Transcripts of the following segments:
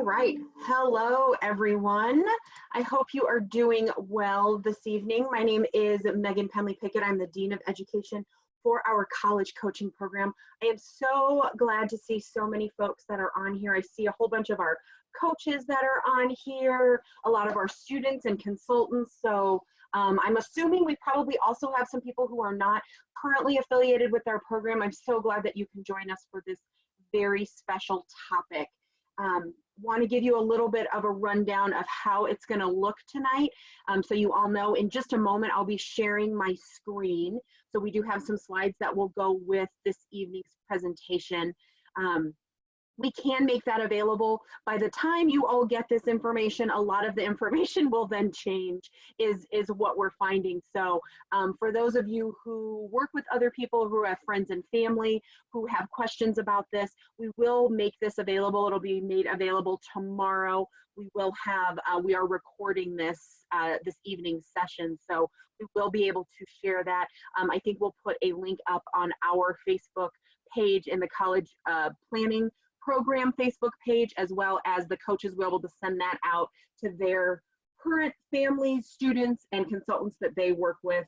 right. Hello, everyone. I hope you are doing well this evening. My name is Megan Penley Pickett. I'm the Dean of Education for our college coaching program. I am so glad to see so many folks that are on here. I see a whole bunch of our coaches that are on here, a lot of our students and consultants. So I'm assuming we probably also have some people who are not currently affiliated with our program. I'm so glad that you can join us for this very special topic. Want to give you a little bit of a rundown of how it's going to look tonight. So you all know in just a moment, I'll be sharing my screen. So we do have some slides that will go with this evening's presentation. We can make that available. By the time you all get this information, a lot of the information will then change, is what we're finding. So for those of you who work with other people, who have friends and family, who have questions about this, we will make this available. It'll be made available tomorrow. We will have, we are recording this this evening's session, so we will be able to share that. I think we'll put a link up on our Facebook page in the college planning program Facebook page, as well as the coaches will be able to send that out to their current families, students, and consultants that they work with.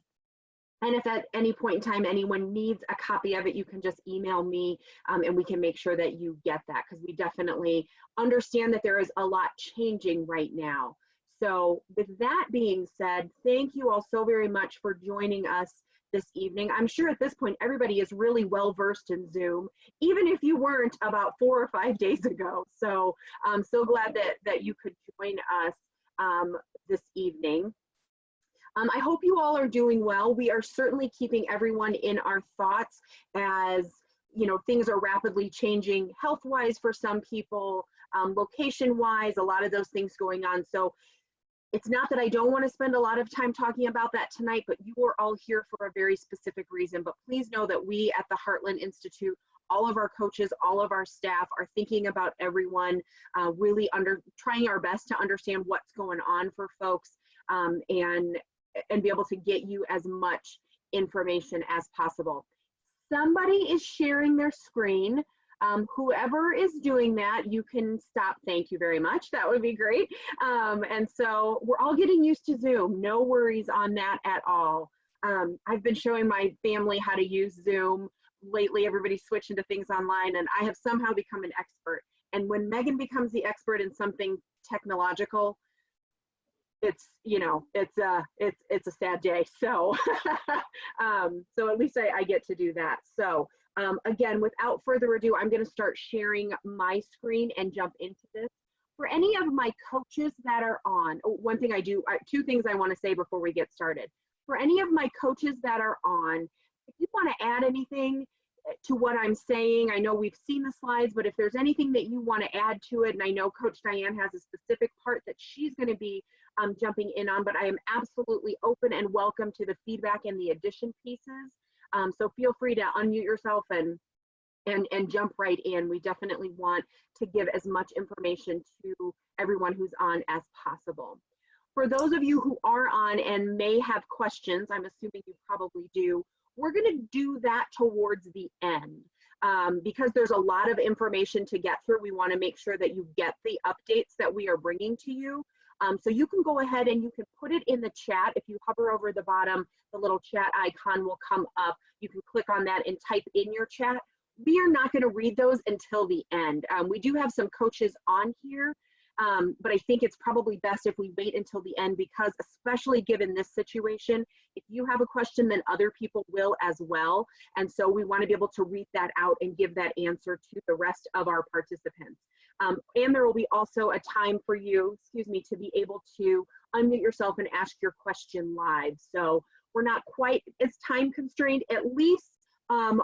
And if at any point in time anyone needs a copy of it, you can just email me and we can make sure that you get that, because we definitely understand that there is a lot changing right now. So with that being said, thank you all so very much for joining us this evening. I'm sure at this point everybody is really well versed in Zoom, even if you weren't about 4 or 5 days ago. So I'm so glad that you could join us this evening. I hope you all are doing well. We are certainly keeping everyone in our thoughts as things are rapidly changing health-wise for some people, location-wise, a lot of those things going on. So it's not that I don't want to spend a lot of time talking about that tonight, but you are all here for a very specific reason. But please know that we at the Heartland Institute, all of our coaches, all of our staff are thinking about everyone, really trying our best to understand what's going on for folks and be able to get you as much information as possible. Somebody is sharing their screen. Whoever is doing that, you can stop. Thank you very much. That would be great. And so we're all getting used to Zoom. No worries on that at all. I've been showing my family how to use Zoom. Lately, everybody's switching to things online, and I have somehow become an expert. And when Megan becomes the expert in something technological, it's a sad day. So so at least I get to do that. So again, without further ado, I'm going to start sharing my screen and jump into this. For any of my coaches that are on, one thing two things I want to say before we get started. For any of my coaches that are on, if you want to add anything to what I'm saying, I know we've seen the slides, but if there's anything that you want to add to it, and I know Coach Diane has a specific part that she's going to be jumping in on, but I am absolutely open and welcome to the feedback and the addition pieces. So feel free to unmute yourself and jump right in. We definitely want to give as much information to everyone who's on as possible. For those of you who are on and may have questions, I'm assuming you probably do, we're going to do that towards the end. Because there's a lot of information to get through, we want to make sure that you get the updates that we are bringing to you. So you can go ahead and you can put it in the chat. If you hover over the bottom, the little chat icon will come up. You can click on that and type in your chat. We are not going to read those until the end. We do have some coaches on here, but I think it's probably best if we wait until the end, because especially given this situation, if you have a question, then other people will as well. And so we want to be able to read that out and give that answer to the rest of our participants. And there will be also a time for you, to be able to unmute yourself and ask your question live. So we're not quite as time constrained, at least on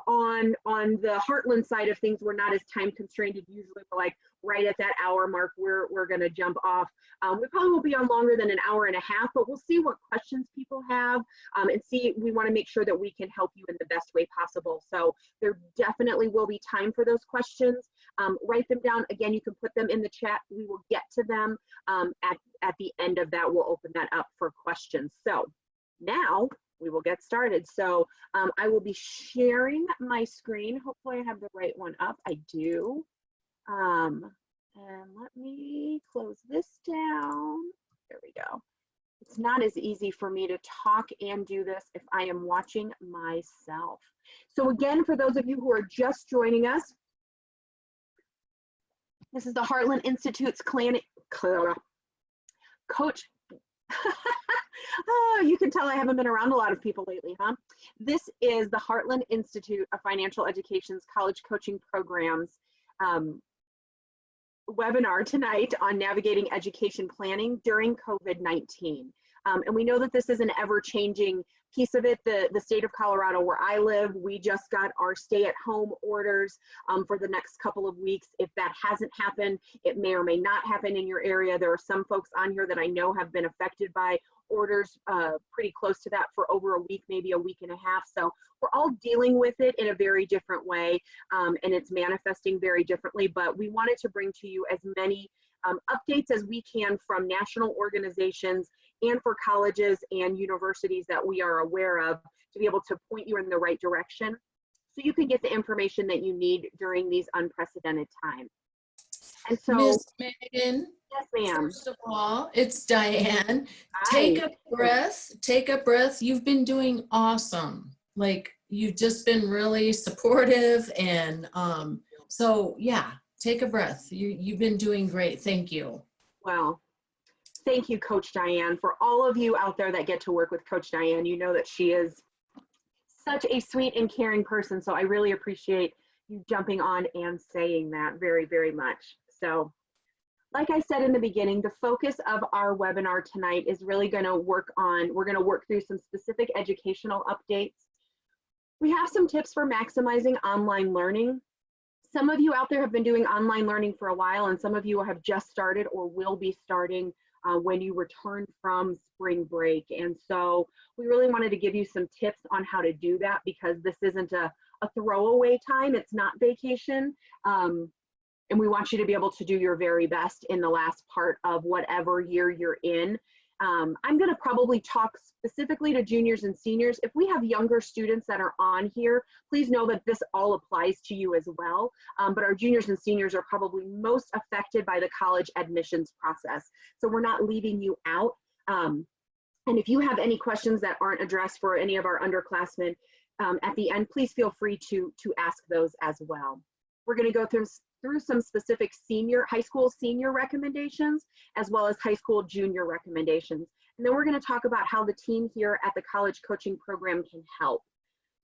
the Heartland side of things, we're not as time constrained. Usually we're like right at that hour mark, we're going to jump off. We probably won't be on longer than an hour and a half, but we'll see what questions people have and see. We want to make sure that we can help you in the best way possible. So there definitely will be time for those questions. Write them down. Again, you can put them in the chat. We will get to them at the end of that. We'll open that up for questions. So now we will get started. So I will be sharing my screen. Hopefully I have the right one up. I do. And let me close this down. There we go. It's not as easy for me to talk and do this if I am watching myself. So again, for those of you who are just joining us, this is the Heartland Institute's Coach. Oh, you can tell I haven't been around a lot of people lately, huh? This is the Heartland Institute of Financial Education's college coaching programs webinar tonight on navigating education planning during COVID-19. And we know that this is an ever-changing piece of it. The state of Colorado where I live, we just got our stay-at-home orders for the next couple of weeks. If that hasn't happened, it may or may not happen in your area. There are some folks on here that I know have been affected by orders pretty close to that for over a week, maybe a week and a half. So we're all dealing with it in a very different way, and it's manifesting very differently, but we wanted to bring to you as many updates as we can from national organizations and for colleges and universities that we are aware of to be able to point you in the right direction so you can get the information that you need during these unprecedented times. And so, Miss Megan, yes, ma'am. First of all, it's Diane. Hi. Take a breath. Take a breath. You've been doing awesome. Like, you've just been really supportive, and so yeah, take a breath. You've been doing great. Thank you. Well, thank you, Coach Diane. For all of you out there that get to work with Coach Diane, you know that she is such a sweet and caring person. So I really appreciate you jumping on and saying that very, very much. So like I said in the beginning, the focus of our webinar tonight is really going to work through some specific educational updates. We have some tips for maximizing online learning. Some of you out there have been doing online learning for a while, and some of you have just started or will be starting when you return from spring break. And so we really wanted to give you some tips on how to do that, because this isn't a throwaway time. It's not vacation. And we want you to be able to do your very best in the last part of whatever year you're in. I'm going to probably talk specifically to juniors and seniors. If we have younger students that are on here, please know that this all applies to you as well. But our juniors and seniors are probably most affected by the college admissions process. So we're not leaving you out. And if you have any questions that aren't addressed for any of our underclassmen at the end, please feel free to ask those as well. We're going to go through some specific high school senior recommendations, as well as high school junior recommendations. And then we're going to talk about how the team here at the college coaching program can help.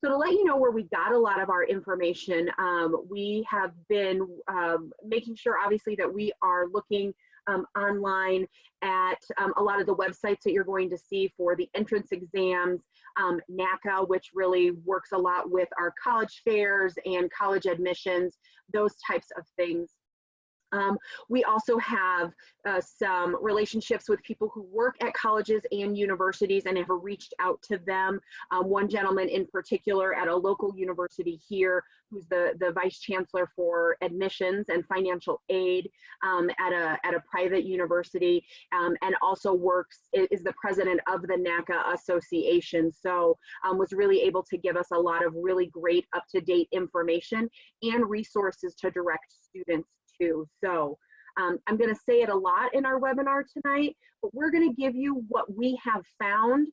So to let you know where we got a lot of our information, we have been making sure, obviously, that we are looking online at a lot of the websites that you're going to see for the entrance exams, NACA, which really works a lot with our college fairs and college admissions, those types of things. We also have some relationships with people who work at colleges and universities and have reached out to them. One gentleman in particular at a local university here, who's the vice chancellor for admissions and financial aid at a private university, and also is the president of the NACA Association. So was really able to give us a lot of really great up-to-date information and resources to direct students to. So I'm going to say it a lot in our webinar tonight, but we're going to give you what we have found.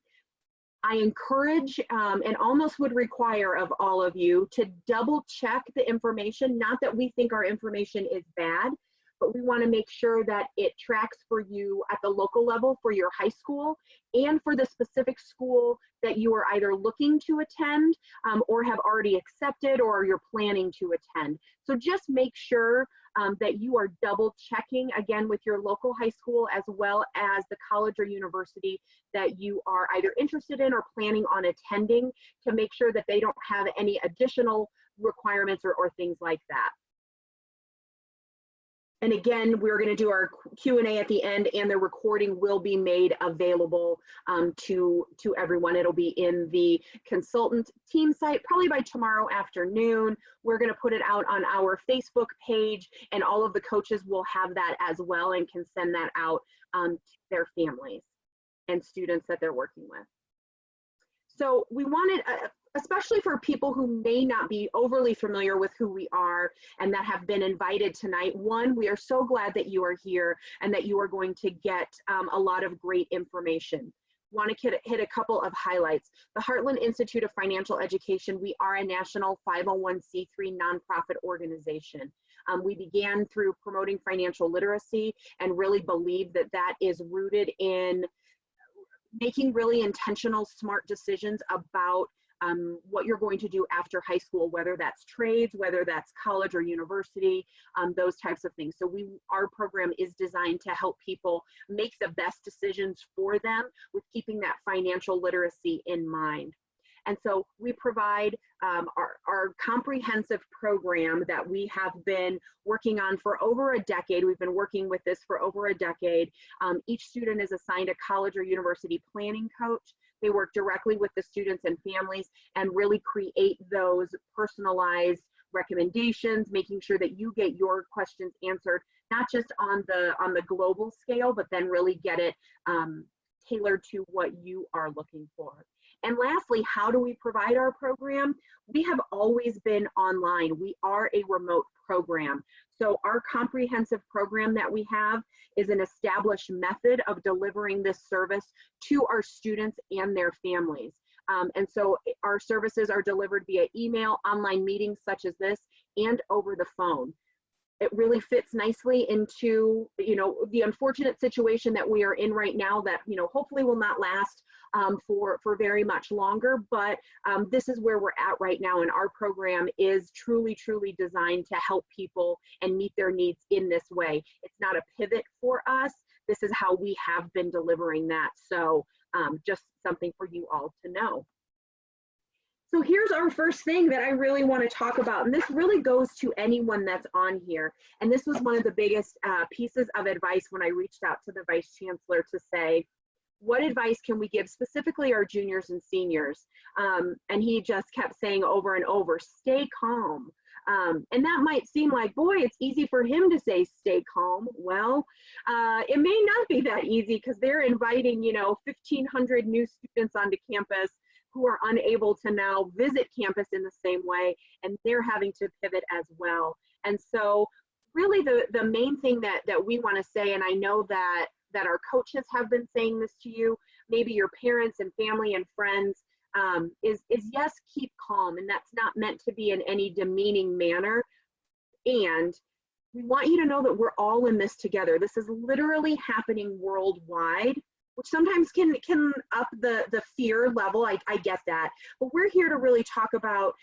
I encourage and almost would require of all of you to double check the information. Not that we think our information is bad, but we want to make sure that it tracks for you at the local level for your high school and for the specific school that you are either looking to attend or have already accepted or you're planning to attend. So just make sure that you are double checking again with your local high school as well as the college or university that you are either interested in or planning on attending, to make sure that they don't have any additional requirements or things like that. And again, we're going to do our Q&A at the end, and the recording will be made available to everyone. It'll be in the consultant team site probably by tomorrow afternoon. We're going to put it out on our Facebook page, and all of the coaches will have that as well and can send that out to their families and students that they're working with. So we wanted, especially for people who may not be overly familiar with who we are and that have been invited tonight, one, we are so glad that you are here and that you are going to get a lot of great information. Want to hit a couple of highlights. The Heartland Institute of Financial Education, we are a national 501c3 nonprofit organization. We began through promoting financial literacy and really believe that that is rooted in making really intentional, smart decisions about what you're going to do after high school, whether that's trades, whether that's college or university, those types of things. So our program is designed to help people make the best decisions for them with keeping that financial literacy in mind. And so we provide our comprehensive program that we have been working on for over a decade. We've been working with this for over a decade. Each student is assigned a college or university planning coach. They work directly with the students and families and really create those personalized recommendations, making sure that you get your questions answered, not just on the global scale, but then really get it tailored to what you are looking for. And lastly, how do we provide our program? We have always been online. We are a remote program. So our comprehensive program that we have is an established method of delivering this service to our students and their families. And so our services are delivered via email, online meetings such as this, and over the phone. It really fits nicely into, the unfortunate situation that we are in right now that, hopefully will not last for very much longer, but this is where we're at right now, and our program is truly designed to help people and meet their needs in this way. It's not a pivot for us. This is how we have been delivering that. So just something for you all to know. So here's our first thing that I really want to talk about, and this really goes to anyone that's on here. And this was one of the biggest pieces of advice when I reached out to the Vice Chancellor to say, what advice can we give specifically our juniors and seniors? And he just kept saying over and over, stay calm. And that might seem like, boy, it's easy for him to say stay calm. Well, it may not be that easy because they're inviting, 1,500 new students onto campus who are unable to now visit campus in the same way, and they're having to pivot as well. And so really the main thing that we want to say, and I know that our coaches have been saying this to you, maybe your parents and family and friends, is yes, keep calm. And that's not meant to be in any demeaning manner. And we want you to know that we're all in this together. This is literally happening worldwide, which sometimes can up the fear level. I get that. But we're here to really talk about,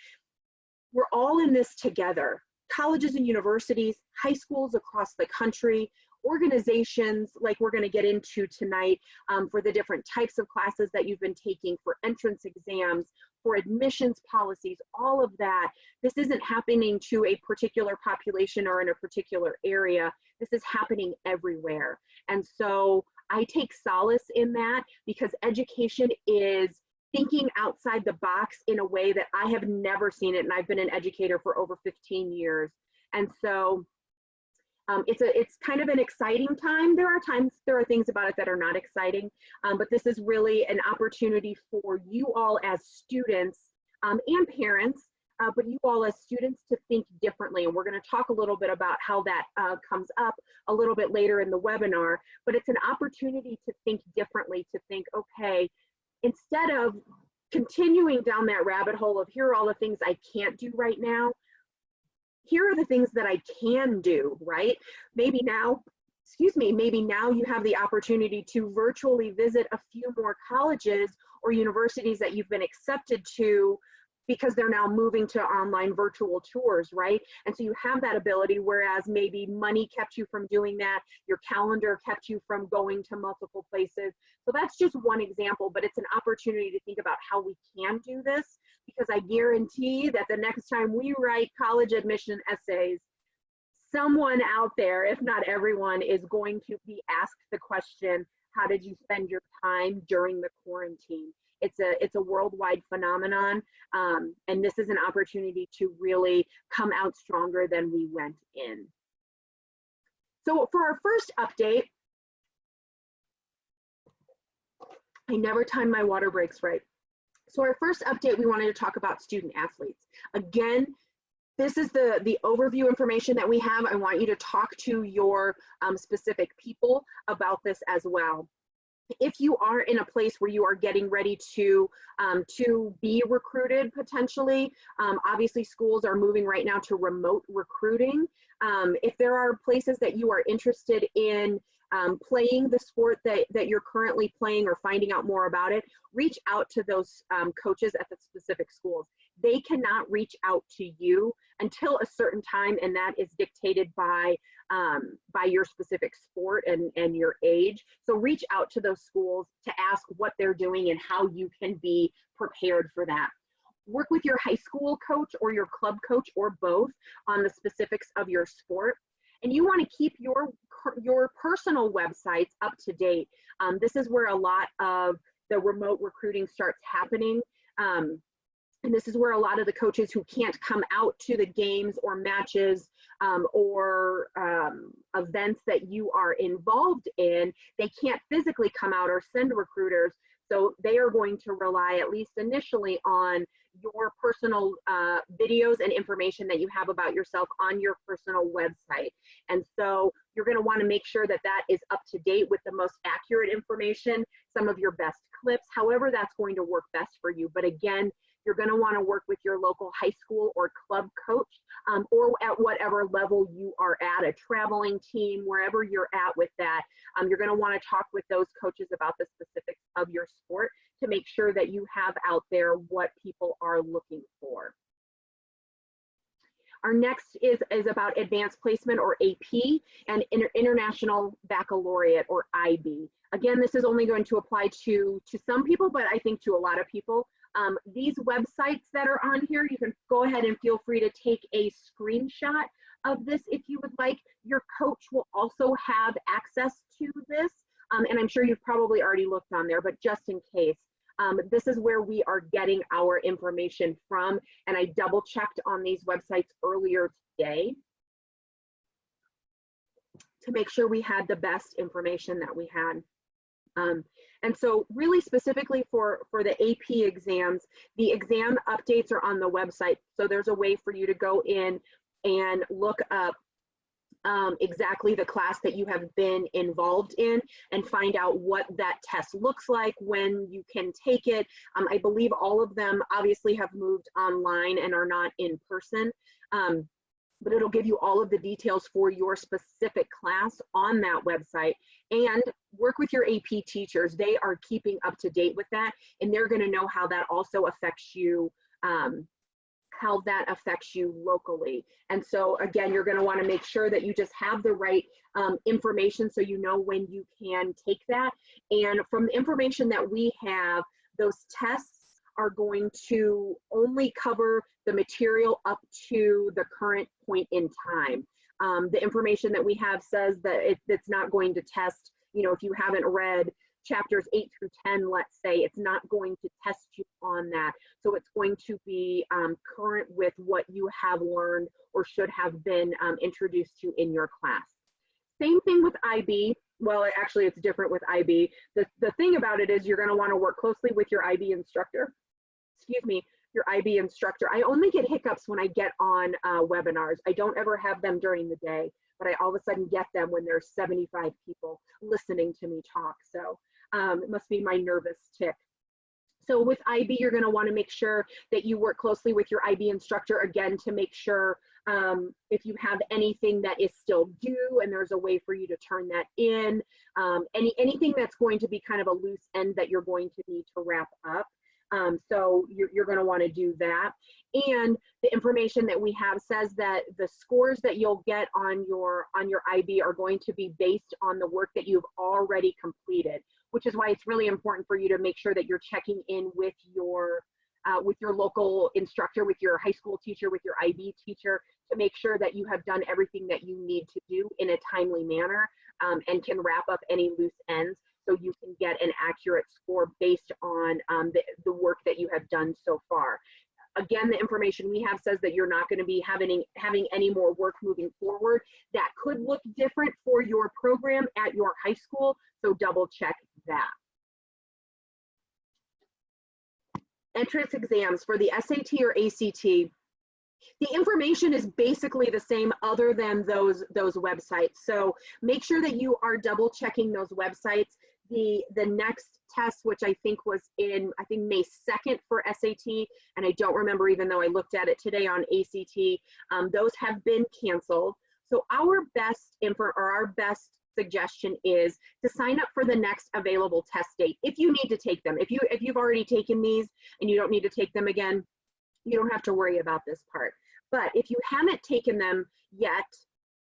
we're all in this together. Colleges and universities, high schools across the country, organizations like we're going to get into tonight for the different types of classes that you've been taking, for entrance exams, for admissions policies, all of that. This isn't happening to a particular population or in a particular area. This is happening everywhere. And so I take solace in that because education is thinking outside the box in a way that I have never seen it. And I've been an educator for over 15 years. And so it's kind of an exciting time. There are things about it that are not exciting, but this is really an opportunity for you all as students and parents, but you all as students to think differently. And we're going to talk a little bit about how that comes up a little bit later in the webinar, but it's an opportunity to think differently, to think, okay, instead of continuing down that rabbit hole of here are all the things I can't do right now, here are the things that I can do, right? Maybe now you have the opportunity to virtually visit a few more colleges or universities that you've been accepted to because they're now moving to online virtual tours, right? And so you have that ability, whereas maybe money kept you from doing that, your calendar kept you from going to multiple places. So that's just one example, but it's an opportunity to think about how we can do this, because I guarantee that the next time we write college admission essays, someone out there, if not everyone, is going to be asked the question, how did you spend your time during the quarantine? It's a worldwide phenomenon, and this is an opportunity to really come out stronger than we went in. So for our first update, I never time my water breaks right. So our first update, we wanted to talk about student athletes. Again, this is the overview information that we have. I want you to talk to your specific people about this as well. If you are in a place where you are getting ready to be recruited potentially, obviously schools are moving right now to remote recruiting. If there are places that you are interested in playing the sport that you're currently playing or finding out more about it, reach out to those coaches at the specific schools. They cannot reach out to you until a certain time, and that is dictated by your specific sport and your age. So reach out to those schools to ask what they're doing and how you can be prepared for that. Work with your high school coach or your club coach or both on the specifics of your sport. And you want to keep your personal websites up to date. This is where a lot of the remote recruiting starts happening. And this is where a lot of the coaches who can't come out to the games or matches or events that you are involved in, they can't physically come out or send recruiters. So they are going to rely, at least initially, on your personal videos and information that you have about yourself on your personal website. And so you're going to want to make sure that that is up to date with the most accurate information, some of your best clips, however that's going to work best for you. But again, you're going to want to work with your local high school or club coach or at whatever level you are at, a traveling team, wherever you're at with that. You're going to want to talk with those coaches about the specifics of your sport to make sure that you have out there what people are looking for. Our next is about advanced placement or AP and international baccalaureate or IB. Again, this is only going to apply to some people, but I think to a lot of people. These websites that are on here, you can go ahead and feel free to take a screenshot of this if you would like. Your coach will also have access to this, and I'm sure you've probably already looked on there, but just in case. This is where we are getting our information from, and I double checked on these websites earlier today to make sure we had the best information that we had. And so really specifically for the AP exams, the exam updates are on the website. So there's a way for you to go in and look up exactly the class that you have been involved in and find out what that test looks like, when you can take it. I believe all of them obviously have moved online and are not in person. But it'll give you all of the details for your specific class on that website, and work with your AP teachers. They are keeping up to date with that, and they're going to know how that also affects you, locally. And so again, you're going to want to make sure that you just have the right information so you know when you can take that. And from the information that we have, those tests are going to only cover the material up to the current point in time. The information that we have says that it's not going to test, you know, if you haven't read chapters 8 through 10, let's say, it's not going to test you on that. So it's going to be current with what you have learned or should have been introduced to in your class. Same thing with IB. Well, actually, it's different with IB. The thing about it is you're going to want to work closely with your IB instructor. Your IB instructor. I only get hiccups when I get on webinars. I don't ever have them during the day, but I all of a sudden get them when there's 75 people listening to me talk. So it must be my nervous tick. So with IB, you're going to want to make sure that you work closely with your IB instructor, again, to make sure if you have anything that is still due and there's a way for you to turn that in, anything that's going to be kind of a loose end that you're going to need to wrap up. So you're going to want to do that. And the information that we have says that the scores that you'll get on your IB are going to be based on the work that you've already completed, which is why it's really important for you to make sure that you're checking in with your local instructor, with your high school teacher, with your IB teacher, to make sure that you have done everything that you need to do in a timely manner and can wrap up any loose ends, so you can get an accurate score based on the work that you have done so far. Again, the information we have says that you're not going to be having any more work moving forward. That could look different for your program at your high school, so double check that. entrance exams for the SAT or ACT, the information is basically the same other than those websites. So make sure that you are double checking those websites. The next test, which I think was in, I think May 2nd for SAT, and I don't remember even though I looked at it today on ACT, those have been canceled. So our best suggestion is to sign up for the next available test date if you need to take them. If you've already taken these and you don't need to take them again, you don't have to worry about this part. But if you haven't taken them yet,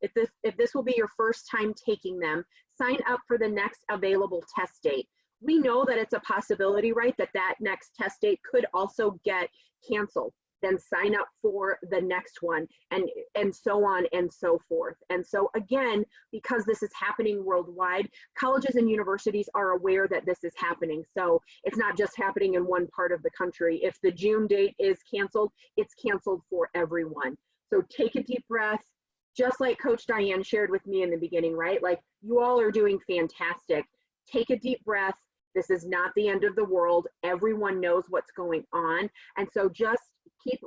if this will be your first time taking them, sign up for the next available test date. We know that it's a possibility, right, that next test date could also get canceled. Then sign up for the next one, and so on and so forth. And so again, because this is happening worldwide, colleges and universities are aware that this is happening. So it's not just happening in one part of the country. If the June date is canceled, it's canceled for everyone. So take a deep breath, just like Coach Diane shared with me in the beginning, right? Like, you all are doing fantastic. Take a deep breath. This is not the end of the world. Everyone knows what's going on. And so just keep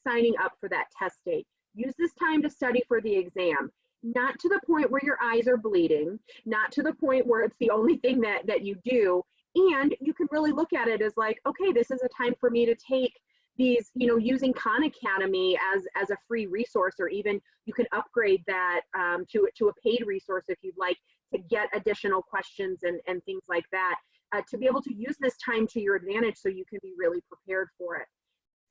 signing up for that test date. Use this time to study for the exam, not to the point where your eyes are bleeding, not to the point where it's the only thing that you do. And you can really look at it as like, okay, this is a time for me to take these, using Khan Academy as a free resource, or even you can upgrade that to a paid resource if you'd like, to get additional questions and things like that, to be able to use this time to your advantage so you can be really prepared for it.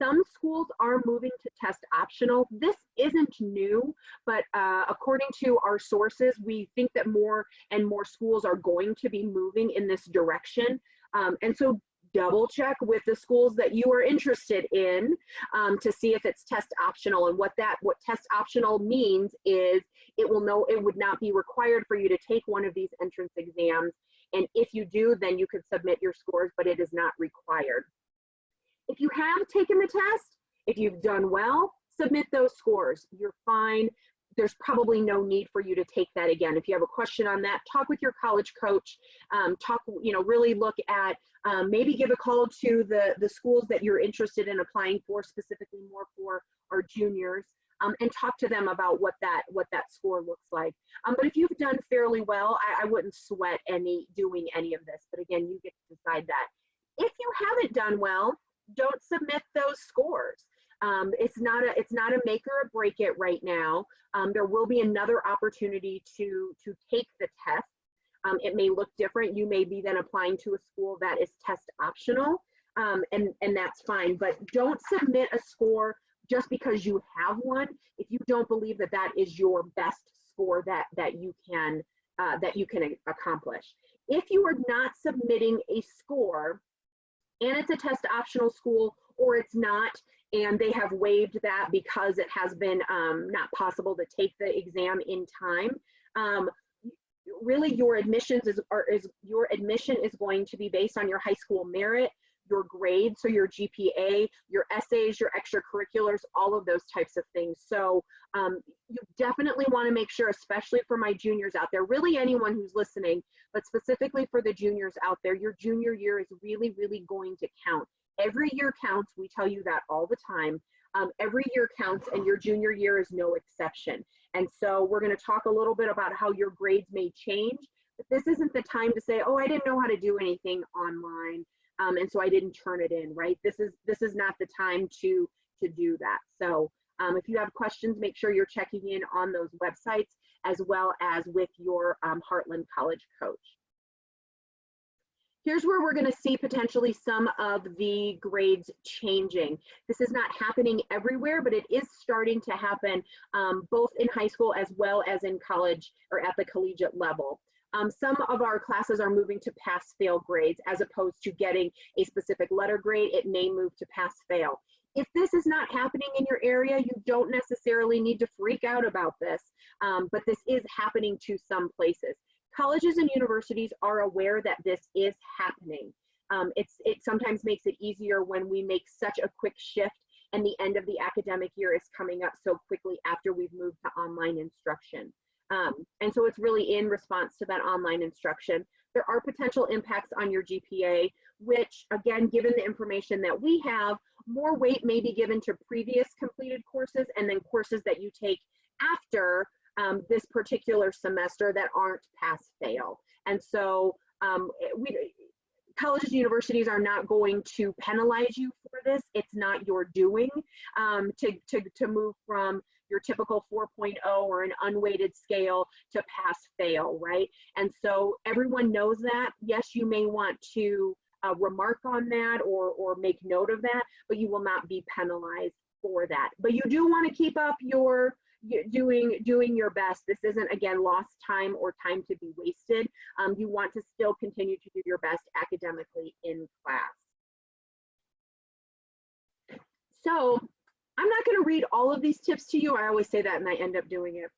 Some schools are moving to test optional. This isn't new, but according to our sources, we think that more and more schools are going to be moving in this direction. And so double check with the schools that you are interested in to see if it's test optional. And what test optional means is it would not be required for you to take one of these entrance exams. And if you do, then you could submit your scores, but it is not required. If you have taken the test, if you've done well, submit those scores. You're fine. There's probably no need for you to take that again. If you have a question on that, talk with your college coach. Really look at, maybe give a call to the schools that you're interested in applying for, specifically more for our juniors, and talk to them about what that score looks like. But if you've done fairly well, I wouldn't sweat doing any of this. But again, you get to decide that. If you haven't done well, don't submit those scores. It's not a make or a break it right now. There will be another opportunity to take the test. It may look different. You may be then applying to a school that is test optional, and that's fine. But don't submit a score just because you have one if you don't believe that is your best score that you can accomplish. If you are not submitting a score, and it's a test optional school, or it's not, and they have waived that because it has been not possible to take the exam in time, really your admission is going to be based on your high school merit, your grades, so your GPA, your essays, your extracurriculars, all of those types of things. So you definitely want to make sure, especially for my juniors out there, really anyone who's listening, but specifically for the juniors out there, your junior year is really, really going to count. Every year counts. We tell you that all the time. Every year counts, and your junior year is no exception. And so we're going to talk a little bit about how your grades may change, but this isn't the time to say, oh, I didn't know how to do anything online, and so I didn't turn it in, right? This is not the time to do that. So if you have questions, make sure you're checking in on those websites, as well as with your Heartland College coach. Here's where we're going to see potentially some of the grades changing. This is not happening everywhere, but it is starting to happen both in high school as well as in college, or at the collegiate level. Some of our classes are moving to pass-fail grades as opposed to getting a specific letter grade. It may move to pass-fail. If this is not happening in your area, you don't necessarily need to freak out about this, but this is happening to some places. Colleges and universities are aware that this is happening. It sometimes makes it easier when we make such a quick shift and the end of the academic year is coming up so quickly after we've moved to online instruction. And so it's really in response to that online instruction. There are potential impacts on your GPA, which again, given the information that we have, more weight may be given to previous completed courses and then courses that you take after this particular semester that aren't pass-fail. And so colleges and universities are not going to penalize you for this. It's not your doing to move from your typical 4.0 or an unweighted scale to pass-fail, right? And so everyone knows that. Yes, you may want to remark on that or make note of that, but you will not be penalized for that. But you do want to keep up your doing your best. This isn't, again, lost time or time to be wasted. You want to still continue to do your best academically in class. So I'm not going to read all of these tips to you. I always say that and I end up doing it.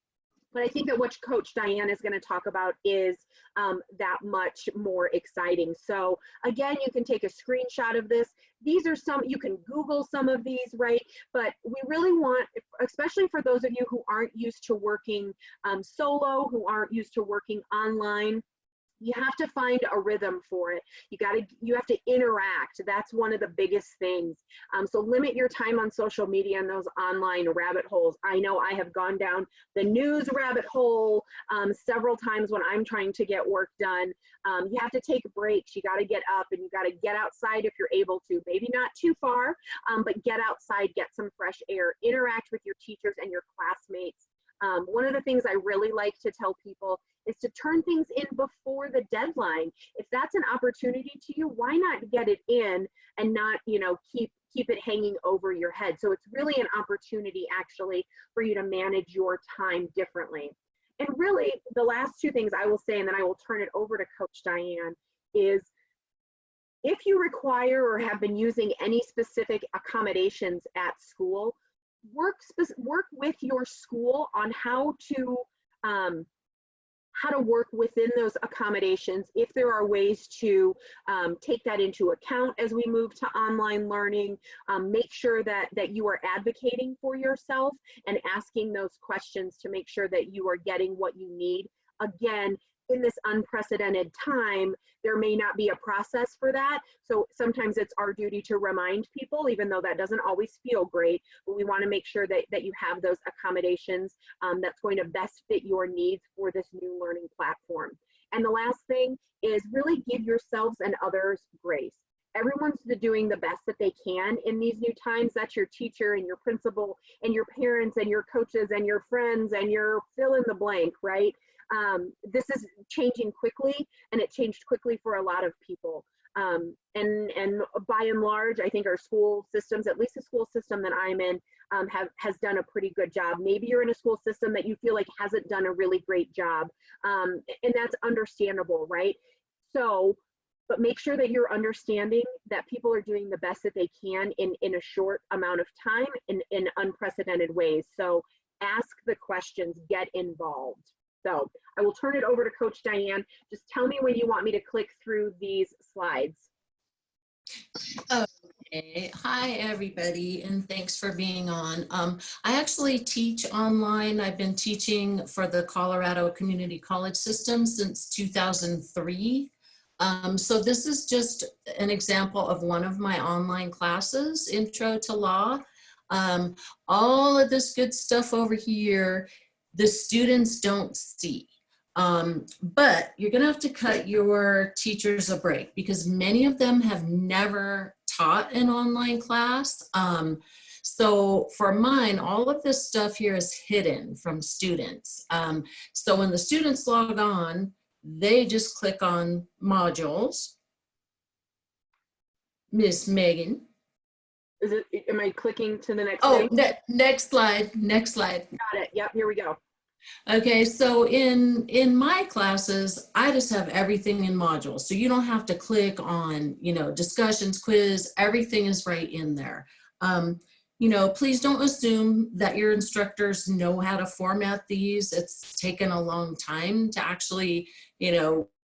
But I think that what Coach Diane is going to talk about is that much more exciting. So again, you can take a screenshot of this. These are some, you can Google some of these, right? But we really want, especially for those of you who aren't used to working solo, who aren't used to working online, you have to find a rhythm for it. You have to interact. That's one of the biggest things. So limit your time on social media and those online rabbit holes. I know I have gone down the news rabbit hole several times when I'm trying to get work done. You have to take breaks. You got to get up and you got to get outside if you're able to. Maybe not too far, but get outside, get some fresh air, interact with your teachers and your classmates. One of the things I really like to tell people is to turn things in before the deadline. If that's an opportunity to you, why not get it in and not, keep it hanging over your head? So it's really an opportunity actually for you to manage your time differently. And really the last two things I will say, and then I will turn it over to Coach Diane, is if you require or have been using any specific accommodations at school, work with your school on how to work within those accommodations, if there are ways to take that into account as we move to online learning. Make sure that you are advocating for yourself and asking those questions to make sure that you are getting what you need. Again, in this unprecedented time, there may not be a process for that. So sometimes it's our duty to remind people, even though that doesn't always feel great, but we want to make sure that you have those accommodations that's going to best fit your needs for this new learning platform. And the last thing is really give yourselves and others grace. Everyone's doing the best that they can in these new times. That's your teacher and your principal and your parents and your coaches and your friends and your fill in the blank, right? This is changing quickly, and it changed quickly for a lot of people. And by and large, I think our school systems, at least the school system that I'm in, has done a pretty good job. Maybe you're in a school system that you feel like hasn't done a really great job, and that's understandable, right? So, but make sure that you're understanding that people are doing the best that they can in a short amount of time in unprecedented ways. So ask the questions, get involved. So I will turn it over to Coach Diane. Just tell me when you want me to click through these slides. Okay. Hi, everybody, and thanks for being on. I actually teach online. I've been teaching for the Colorado Community College System since 2003. So this is just an example of one of my online classes, Intro to Law. All of this good stuff over here, the students don't see. But you're gonna have to cut your teachers a break because many of them have never taught an online class. So for mine, all of this stuff here is hidden from students. So when the students log on, they just click on modules. Miss Megan. Am I clicking to the next thing? Next slide. Got it. Yep, here we go. Okay, so in my classes, I just have everything in modules. So you don't have to click on, discussions, quiz, everything is right in there. Please don't assume that your instructors know how to format these. It's taken a long time to actually,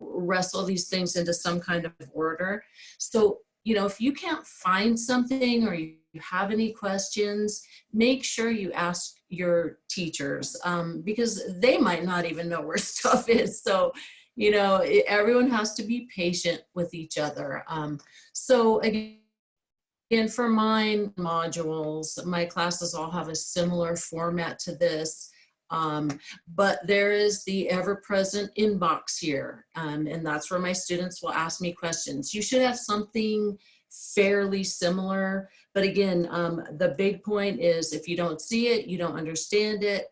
wrestle these things into some kind of order. So, if you can't find something or you have any questions, make sure you ask your teachers, because they might not even know where stuff is. So, you know, everyone has to be patient with each other. So again, for my modules, my classes all have a similar format to this. But there is the ever-present inbox here, and that's where my students will ask me questions. You should have something fairly similar, but again, the big point is if you don't see it, you don't understand it,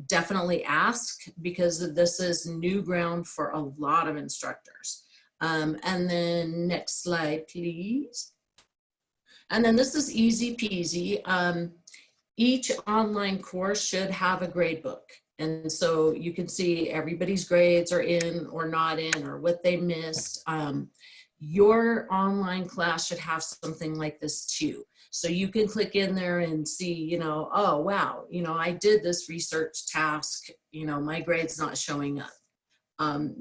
definitely ask, because this is new ground for a lot of instructors. And then next slide, please. And then this is easy peasy. Each online course should have a grade book. And so you can see everybody's grades are in or not in, or what they missed. Your online class should have something like this too. So you can click in there and see, you know, oh, wow, you know, I did this research task, you know, my grade's not showing up.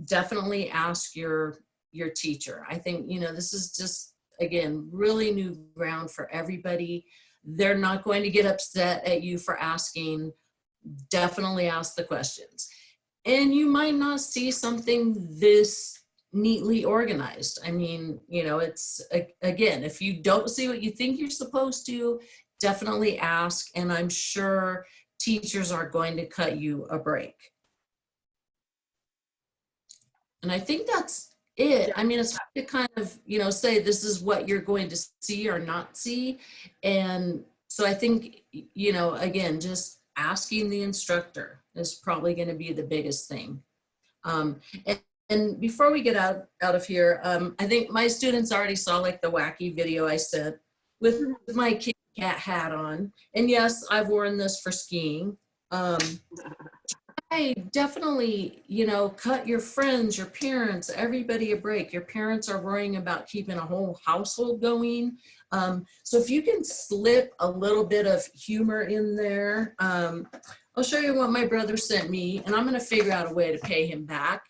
Definitely ask your teacher. I think, you know, this is just, again, really new ground for everybody. They're not going to get upset at you for asking. Definitely ask the questions. And you might not see something this neatly organized. I mean, you know, it's, again, if you don't see what you think you're supposed to, definitely ask, and I'm sure teachers are going to cut you a break. And I think that's it. I mean, it's hard to kind of, you know, say this is what you're going to see or not see. And so I think, you know, again, just asking the instructor is probably going to be the biggest thing. And before we get out of here, I think my students already saw like the wacky video I sent with my kitty cat hat on. And yes, I've worn this for skiing. I definitely, you know, cut your friends, your parents, everybody a break. Your parents are worrying about keeping a whole household going. So if you can slip a little bit of humor in there, I'll show you what my brother sent me, and I'm going to figure out a way to pay him back.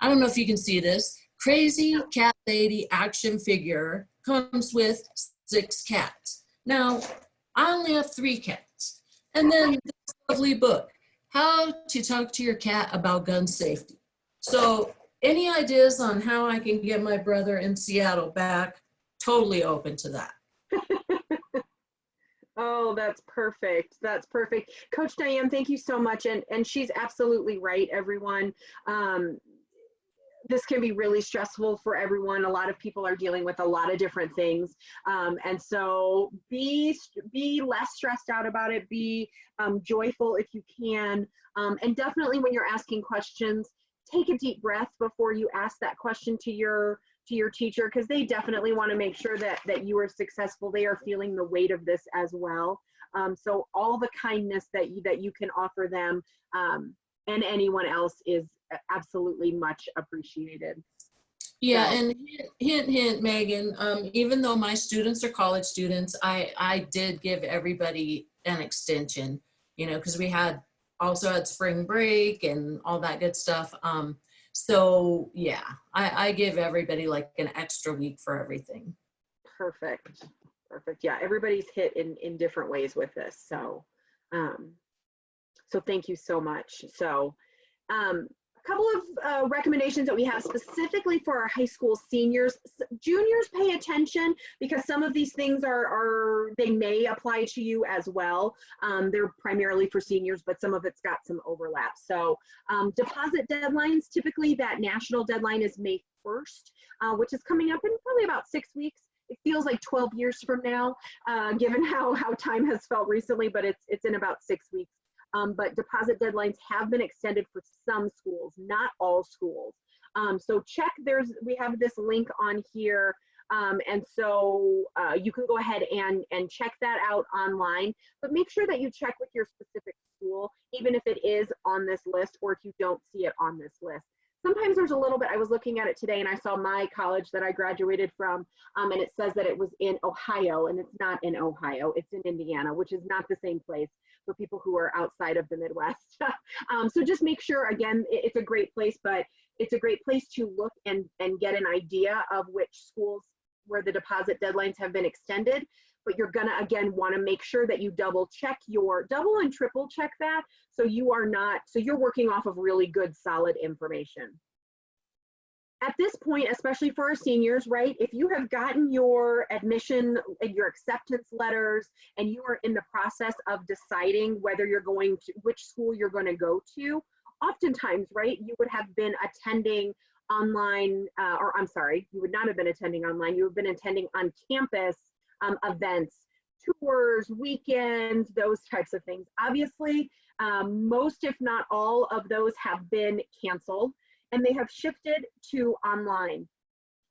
I don't know if you can see this. Crazy Cat Lady action figure comes with 6 cats. Now, I only have 3 cats. And then this lovely book, How to Talk to Your Cat About Gun Safety. So any ideas on how I can get my brother in Seattle back? Totally open to that. Oh, that's perfect. That's perfect. Coach Diane, thank you so much. And she's absolutely right, everyone. This can be really stressful for everyone. A lot of people are dealing with a lot of different things. And so be less stressed out about it. Be joyful if you can. And definitely when you're asking questions, take a deep breath before you ask that question to your teacher, because they definitely want to make sure that you are successful. They are feeling the weight of this as well. So all the kindness that you can offer them and anyone else is absolutely much appreciated. Yeah, and hint, Megan, even though my students are college students, I did give everybody an extension, you know, because we also had spring break and all that good stuff. So yeah, I give everybody like an extra week for everything. Perfect. Yeah, everybody's hit in different ways with this. So, so thank you so much. So, a couple of recommendations that we have specifically for our high school seniors. Juniors, pay attention, because some of these things they may apply to you as well. They're primarily for seniors, but some of it's got some overlap. So deposit deadlines, typically that national deadline is May 1st, which is coming up in probably about 6 weeks. It feels like 12 years from now, given how time has felt recently, but it's in about 6 weeks. But deposit deadlines have been extended for some schools, not all schools. So check, we have this link on here. And so you can go ahead and check that out online, but make sure that you check with your specific school, even if it is on this list or if you don't see it on this list. Sometimes there's a little bit, I was looking at it today and I saw my college that I graduated from, and it says that it was in Ohio, and it's not in Ohio, it's in Indiana, which is not the same place for people who are outside of the Midwest. So just make sure, again, it's a great place, but it's a great place to look and get an idea of which schools where the deposit deadlines have been extended. but you're gonna, again, wanna make sure that you double and triple check that, so you're working off of really good, solid information. At this point, especially for our seniors, right, if you have gotten your admission and your acceptance letters and you are in the process of deciding whether you're going to, which school you're going to go to, oftentimes, right, you would have been attending online, or I'm sorry, you would not have been attending online, you have been attending on campus events, tours, weekends, those types of things. Obviously, most, if not all of those have been canceled, and they have shifted to online,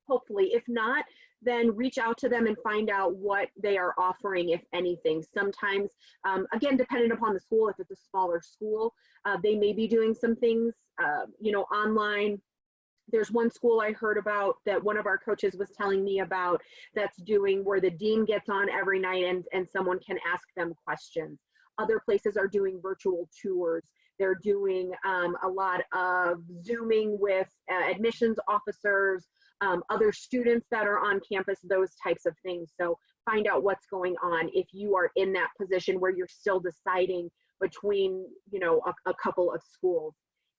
hopefully. If not, then reach out to them and find out what they are offering, if anything. Sometimes, again, depending upon the school, if it's a smaller school, they may be doing some things, online. There's one school I heard about that one of our coaches was telling me about that's doing where the dean gets on every night and someone can ask them questions. Other places are doing virtual tours. They're doing a lot of Zooming with admissions officers, other students that are on campus, those types of things. So find out what's going on if you are in that position where you're still deciding between, a couple of schools.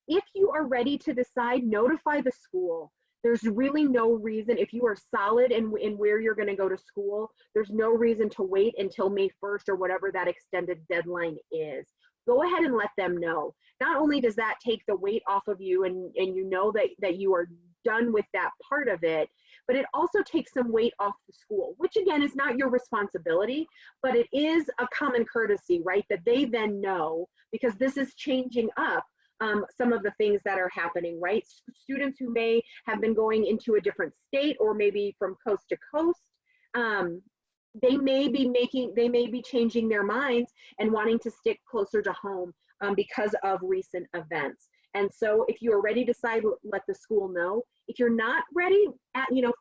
If you are ready to decide, notify the school. There's really no reason, if you are solid in where you're going to go to school, there's no reason to wait until May 1st or whatever that extended deadline is. Go ahead and let them know. Not only does that take the weight off of you and you know that you are done with that part of it, but it also takes some weight off the school, which again is not your responsibility, but it is a common courtesy, right? That they then know, because this is changing up some of the things that are happening, right? Students who may have been going into a different state or maybe from coast to coast, they may be changing their minds and wanting to stick closer to home because of recent events. And so if you are ready to decide, let the school know. If you're not ready,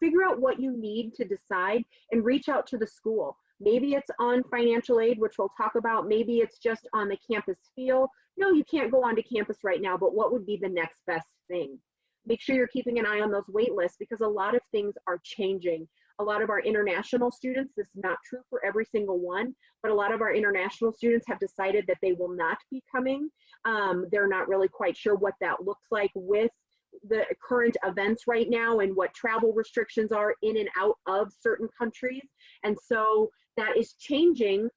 figure out what you need to decide and reach out to the school. Maybe it's on financial aid, which we'll talk about. Maybe it's just on the campus feel. No, you can't go onto campus right now, but what would be the next best thing? Make sure you're keeping an eye on those wait lists because a lot of things are changing. A lot of our international students, this is not true for every single one, but a lot of our international students have decided that they will not be coming. They're not really quite sure what that looks like with the current events right now and what travel restrictions are in and out of certain countries. And so that is changing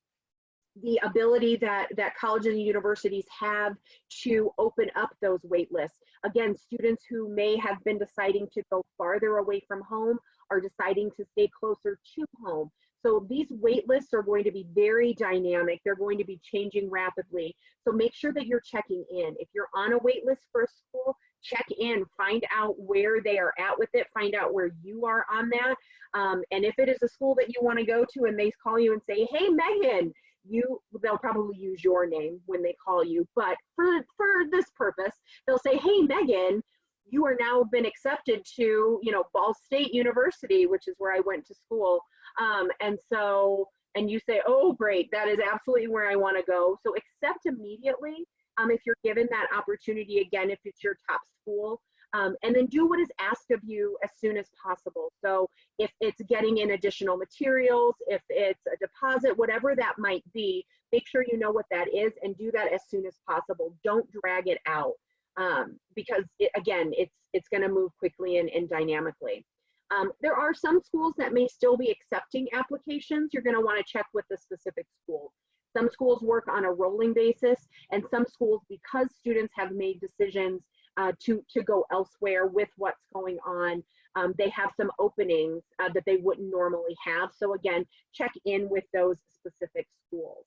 the ability that colleges and universities have to open up those wait lists. Again, students who may have been deciding to go farther away from home are deciding to stay closer to home. So these wait lists are going to be very dynamic. They're going to be changing rapidly. So make sure that you're checking in. If you're on a wait list for a school, check in, find out where they are at with it, find out where you are on that. And if it is a school that you want to go to and they call you and say, hey, Megan, they'll probably use your name when they call you, but for this purpose, they'll say, hey, Megan, you are now been accepted to, Ball State University, which is where I went to school. And you say, oh, great, that is absolutely where I want to go. So accept immediately if you're given that opportunity, again, if it's your top school. And then do what is asked of you as soon as possible. So if it's getting in additional materials, if it's a deposit, whatever that might be, make sure you know what that is and do that as soon as possible. Don't drag it out because it's going to move quickly and dynamically. There are some schools that may still be accepting applications. You're going to want to check with the specific school. Some schools work on a rolling basis, and some schools, because students have made decisions to go elsewhere with what's going on, they have some openings that they wouldn't normally have. So again, check in with those specific schools.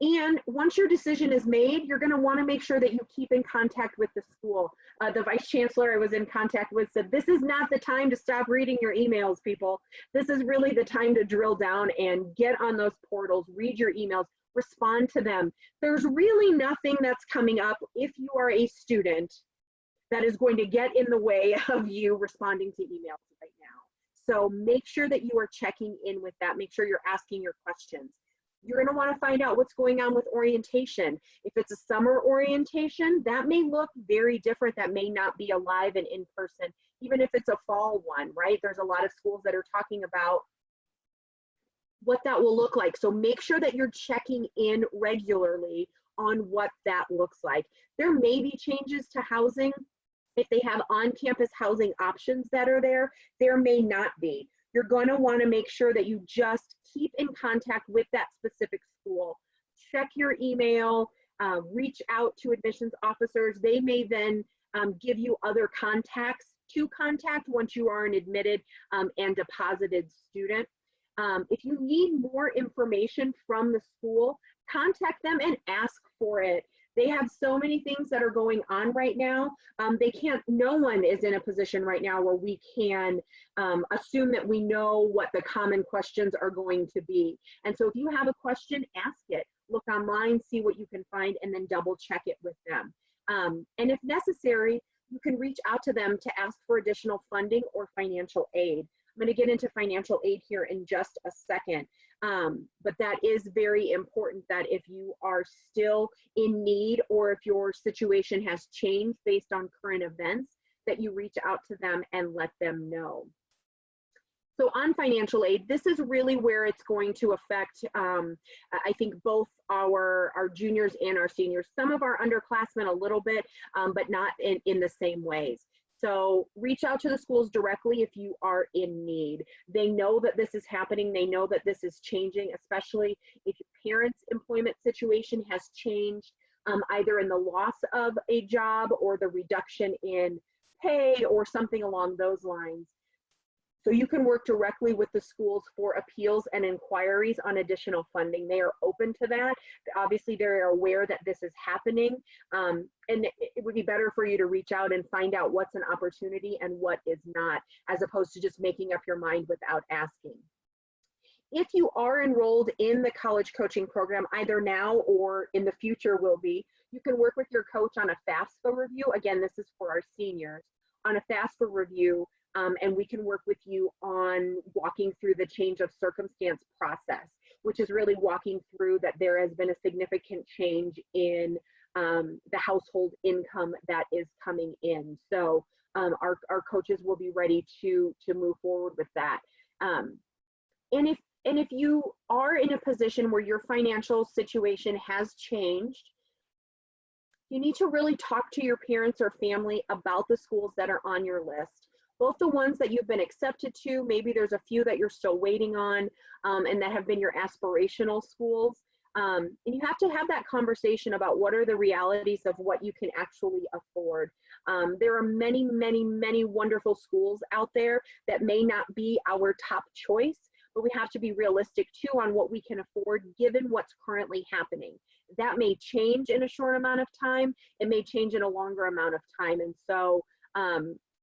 And once your decision is made, you're going to want to make sure that you keep in contact with the school. The vice chancellor I was in contact with said, this is not the time to stop reading your emails, people. This is really the time to drill down and get on those portals, read your emails, respond to them. There's really nothing that's coming up if you are a student that is going to get in the way of you responding to emails right now. So make sure that you are checking in with that. Make sure you're asking your questions. You're going to want to find out what's going on with orientation. If it's a summer orientation, that may look very different. That may not be alive and in person, even if it's a fall one, right? There's a lot of schools that are talking about what that will look like. So make sure that you're checking in regularly on what that looks like. There may be changes to housing. If they have on-campus housing options that are there, there may not be. You're going to want to make sure that you just keep in contact with that specific school. Check your email, reach out to admissions officers. They may then give you other contacts to contact once you are an admitted and deposited student. If you need more information from the school, contact them and ask for it. They have so many things that are going on right now. No one is in a position right now where we can assume that we know what the common questions are going to be. And so if you have a question, ask it. Look online, see what you can find, and then double check it with them. And if necessary, you can reach out to them to ask for additional funding or financial aid. I'm going to get into financial aid here in just a second. But that is very important, that if you are still in need or if your situation has changed based on current events, that you reach out to them and let them know. So on financial aid, this is really where it's going to affect, I think, both our juniors and our seniors. Some of our underclassmen a little bit, but not in the same ways. So reach out to the schools directly if you are in need. They know that this is happening. They know that this is changing, especially if your parents' employment situation has changed, either in the loss of a job or the reduction in pay or something along those lines. So you can work directly with the schools for appeals and inquiries on additional funding. They are open to that. Obviously, they're aware that this is happening, and it would be better for you to reach out and find out what's an opportunity and what is not, as opposed to just making up your mind without asking. If you are enrolled in the college coaching program, either now or in the future will be, you can work with your coach on a FAFSA review. Again, this is for our seniors, on a FAFSA review. And we can work with you on walking through the change of circumstance process, which is really walking through that there has been a significant change in the household income that is coming in. So our coaches will be ready to move forward with that. And if you are in a position where your financial situation has changed, you need to really talk to your parents or family about the schools that are on your list. Both the ones that you've been accepted to, maybe there's a few that you're still waiting on, and that have been your aspirational schools. And you have to have that conversation about what are the realities of what you can actually afford. There are many, many, many wonderful schools out there that may not be our top choice, but we have to be realistic too on what we can afford given what's currently happening. That may change in a short amount of time. It may change in a longer amount of time. And so,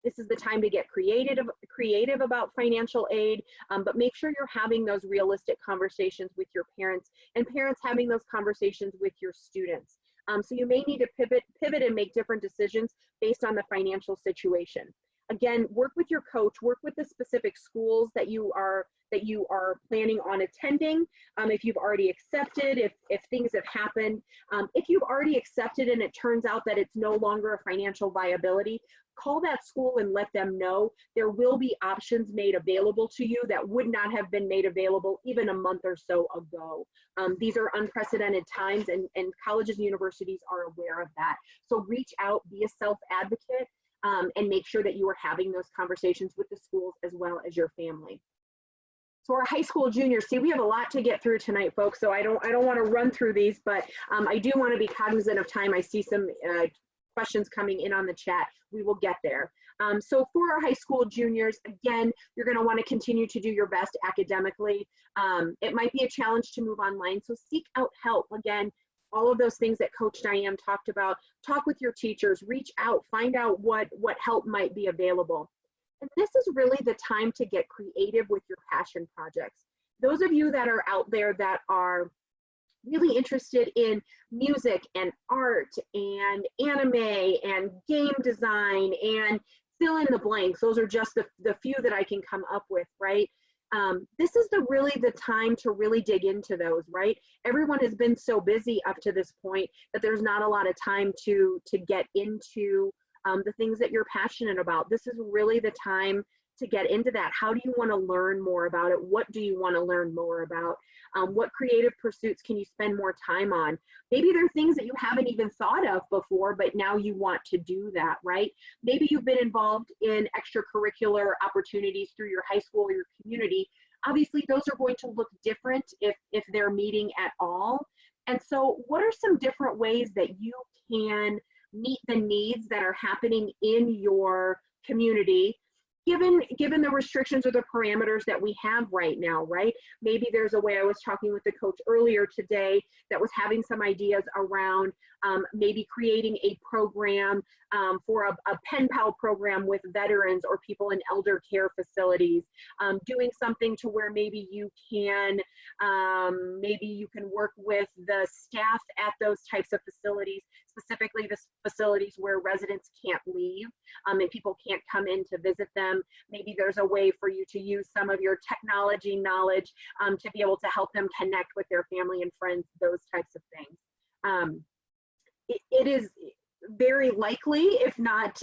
this is the time to get creative about financial aid, but make sure you're having those realistic conversations with your parents, and parents having those conversations with your students. So you may need to pivot and make different decisions based on the financial situation. Again, work with your coach, work with the specific schools that you are planning on attending. If you've already accepted, if things have happened, if you've already accepted and it turns out that it's no longer a financial viability, call that school and let them know. There will be options made available to you that would not have been made available even a month or so ago. These are unprecedented times, and colleges and universities are aware of that. So reach out, be a self-advocate, and make sure that you are having those conversations with the schools as well as your family. So our high school juniors, see, we have a lot to get through tonight, folks, so I don't want to run through these, but I do want to be cognizant of time. I see some questions coming in on the chat. We will get there. So for our high school juniors, again, you're going to want to continue to do your best academically. It might be a challenge to move online, so seek out help. Again, all of those things that Coach Diane talked about, talk with your teachers, reach out, find out what help might be available. And this is really the time to get creative with your passion projects. Those of you that are out there that are really interested in music and art and anime and game design and fill in the blanks, those are just the few that I can come up with, right? This is really the time to really dig into those, right? Everyone has been so busy up to this point that there's not a lot of time to get into the things that you're passionate about. This is really the time to get into that. How do you want to learn more about it? What do you want to learn more about? What creative pursuits can you spend more time on? Maybe there are things that you haven't even thought of before, but now you want to do that, right? Maybe you've been involved in extracurricular opportunities through your high school or your community. Obviously, those are going to look different if they're meeting at all. And so what are some different ways that you can meet the needs that are happening in your community, given the restrictions or the parameters that we have right now, right? Maybe there's a way. I was talking with the coach earlier today that was having some ideas around maybe creating a program for a pen pal program with veterans or people in elder care facilities, doing something to where maybe you can work with the staff at those types of facilities, specifically the facilities where residents can't leave and people can't come in to visit them. Maybe there's a way for you to use some of your technology knowledge to be able to help them connect with their family and friends, those types of things. It is very likely, if not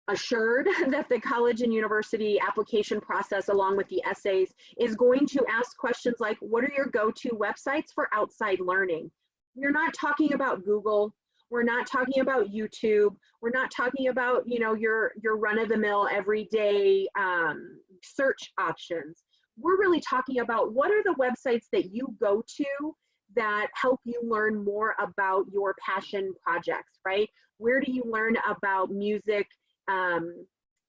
assured, that the college and university application process, along with the essays, is going to ask questions like, what are your go-to websites for outside learning? We're not talking about Google. We're not talking about YouTube. We're not talking about, you know, your run-of-the-mill everyday search options. We're really talking about what are the websites that you go to that help you learn more about your passion projects, right? Where do you learn about music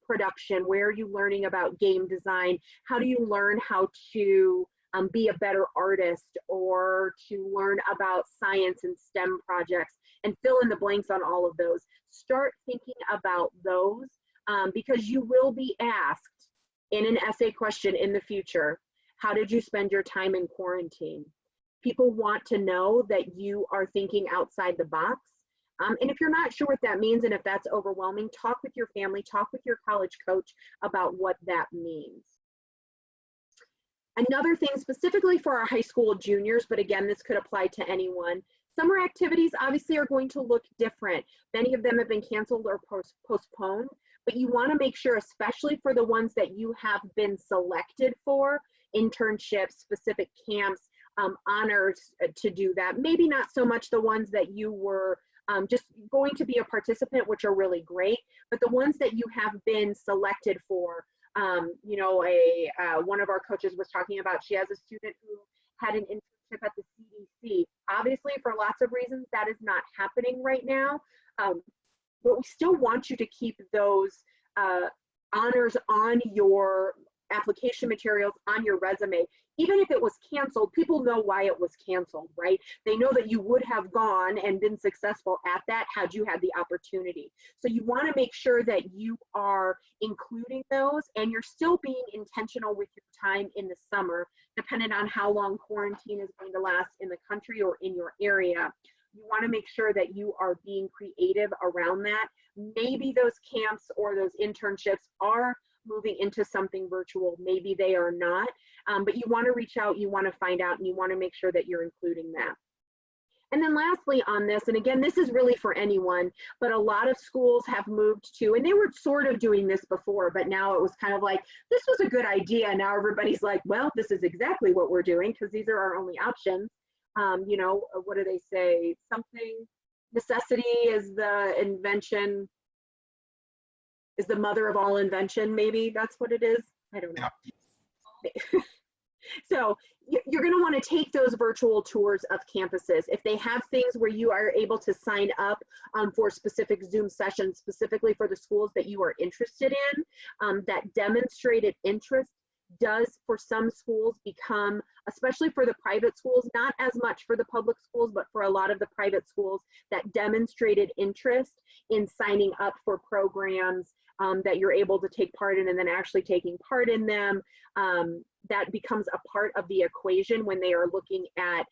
production? Where are you learning about game design? How do you learn how to be a better artist, or to learn about science and STEM projects, and fill in the blanks on all of those. Start thinking about those because you will be asked in an essay question in the future, how did you spend your time in quarantine? People want to know that you are thinking outside the box. And if you're not sure what that means, and if that's overwhelming, talk with your family, talk with your college coach about what that means. Another thing specifically for our high school juniors, but again, this could apply to anyone, summer activities obviously are going to look different. Many of them have been canceled or postponed, but you want to make sure, especially for the ones that you have been selected for, internships, specific camps, honors to do that. Maybe not so much the ones that you were just going to be a participant, which are really great, but the ones that you have been selected for. You know, one of our coaches was talking about, she has a student who had an internship at the CDC. Obviously, for lots of reasons, that is not happening right now, but we still want you to keep those honors on your application materials, on your resume. Even if it was canceled, people know why it was canceled, right? They know that you would have gone and been successful at that had you had the opportunity. So you want to make sure that you are including those, and you're still being intentional with your time in the summer, depending on how long quarantine is going to last in the country or in your area. You want to make sure that you are being creative around that. Maybe those camps or those internships are moving into something virtual. Maybe they are not, but you want to reach out, you want to find out, and you want to make sure that you're including that. And then lastly on this, and again, this is really for anyone, but a lot of schools have moved to, and they were sort of doing this before, but now it was kind of like, this was a good idea. Now everybody's like, well, this is exactly what we're doing because these are our only options. You know, what do they say? Something, necessity is the invention, is the mother of all invention, maybe that's what it is. I don't know. Yeah. So you're going to want to take those virtual tours of campuses. If they have things where you are able to sign up for specific Zoom sessions, specifically for the schools that you are interested in, that demonstrated interest does for some schools become, especially for the private schools, not as much for the public schools, but for a lot of the private schools, that demonstrated interest in signing up for programs that you're able to take part in, and then actually taking part in them, that becomes a part of the equation when they are looking at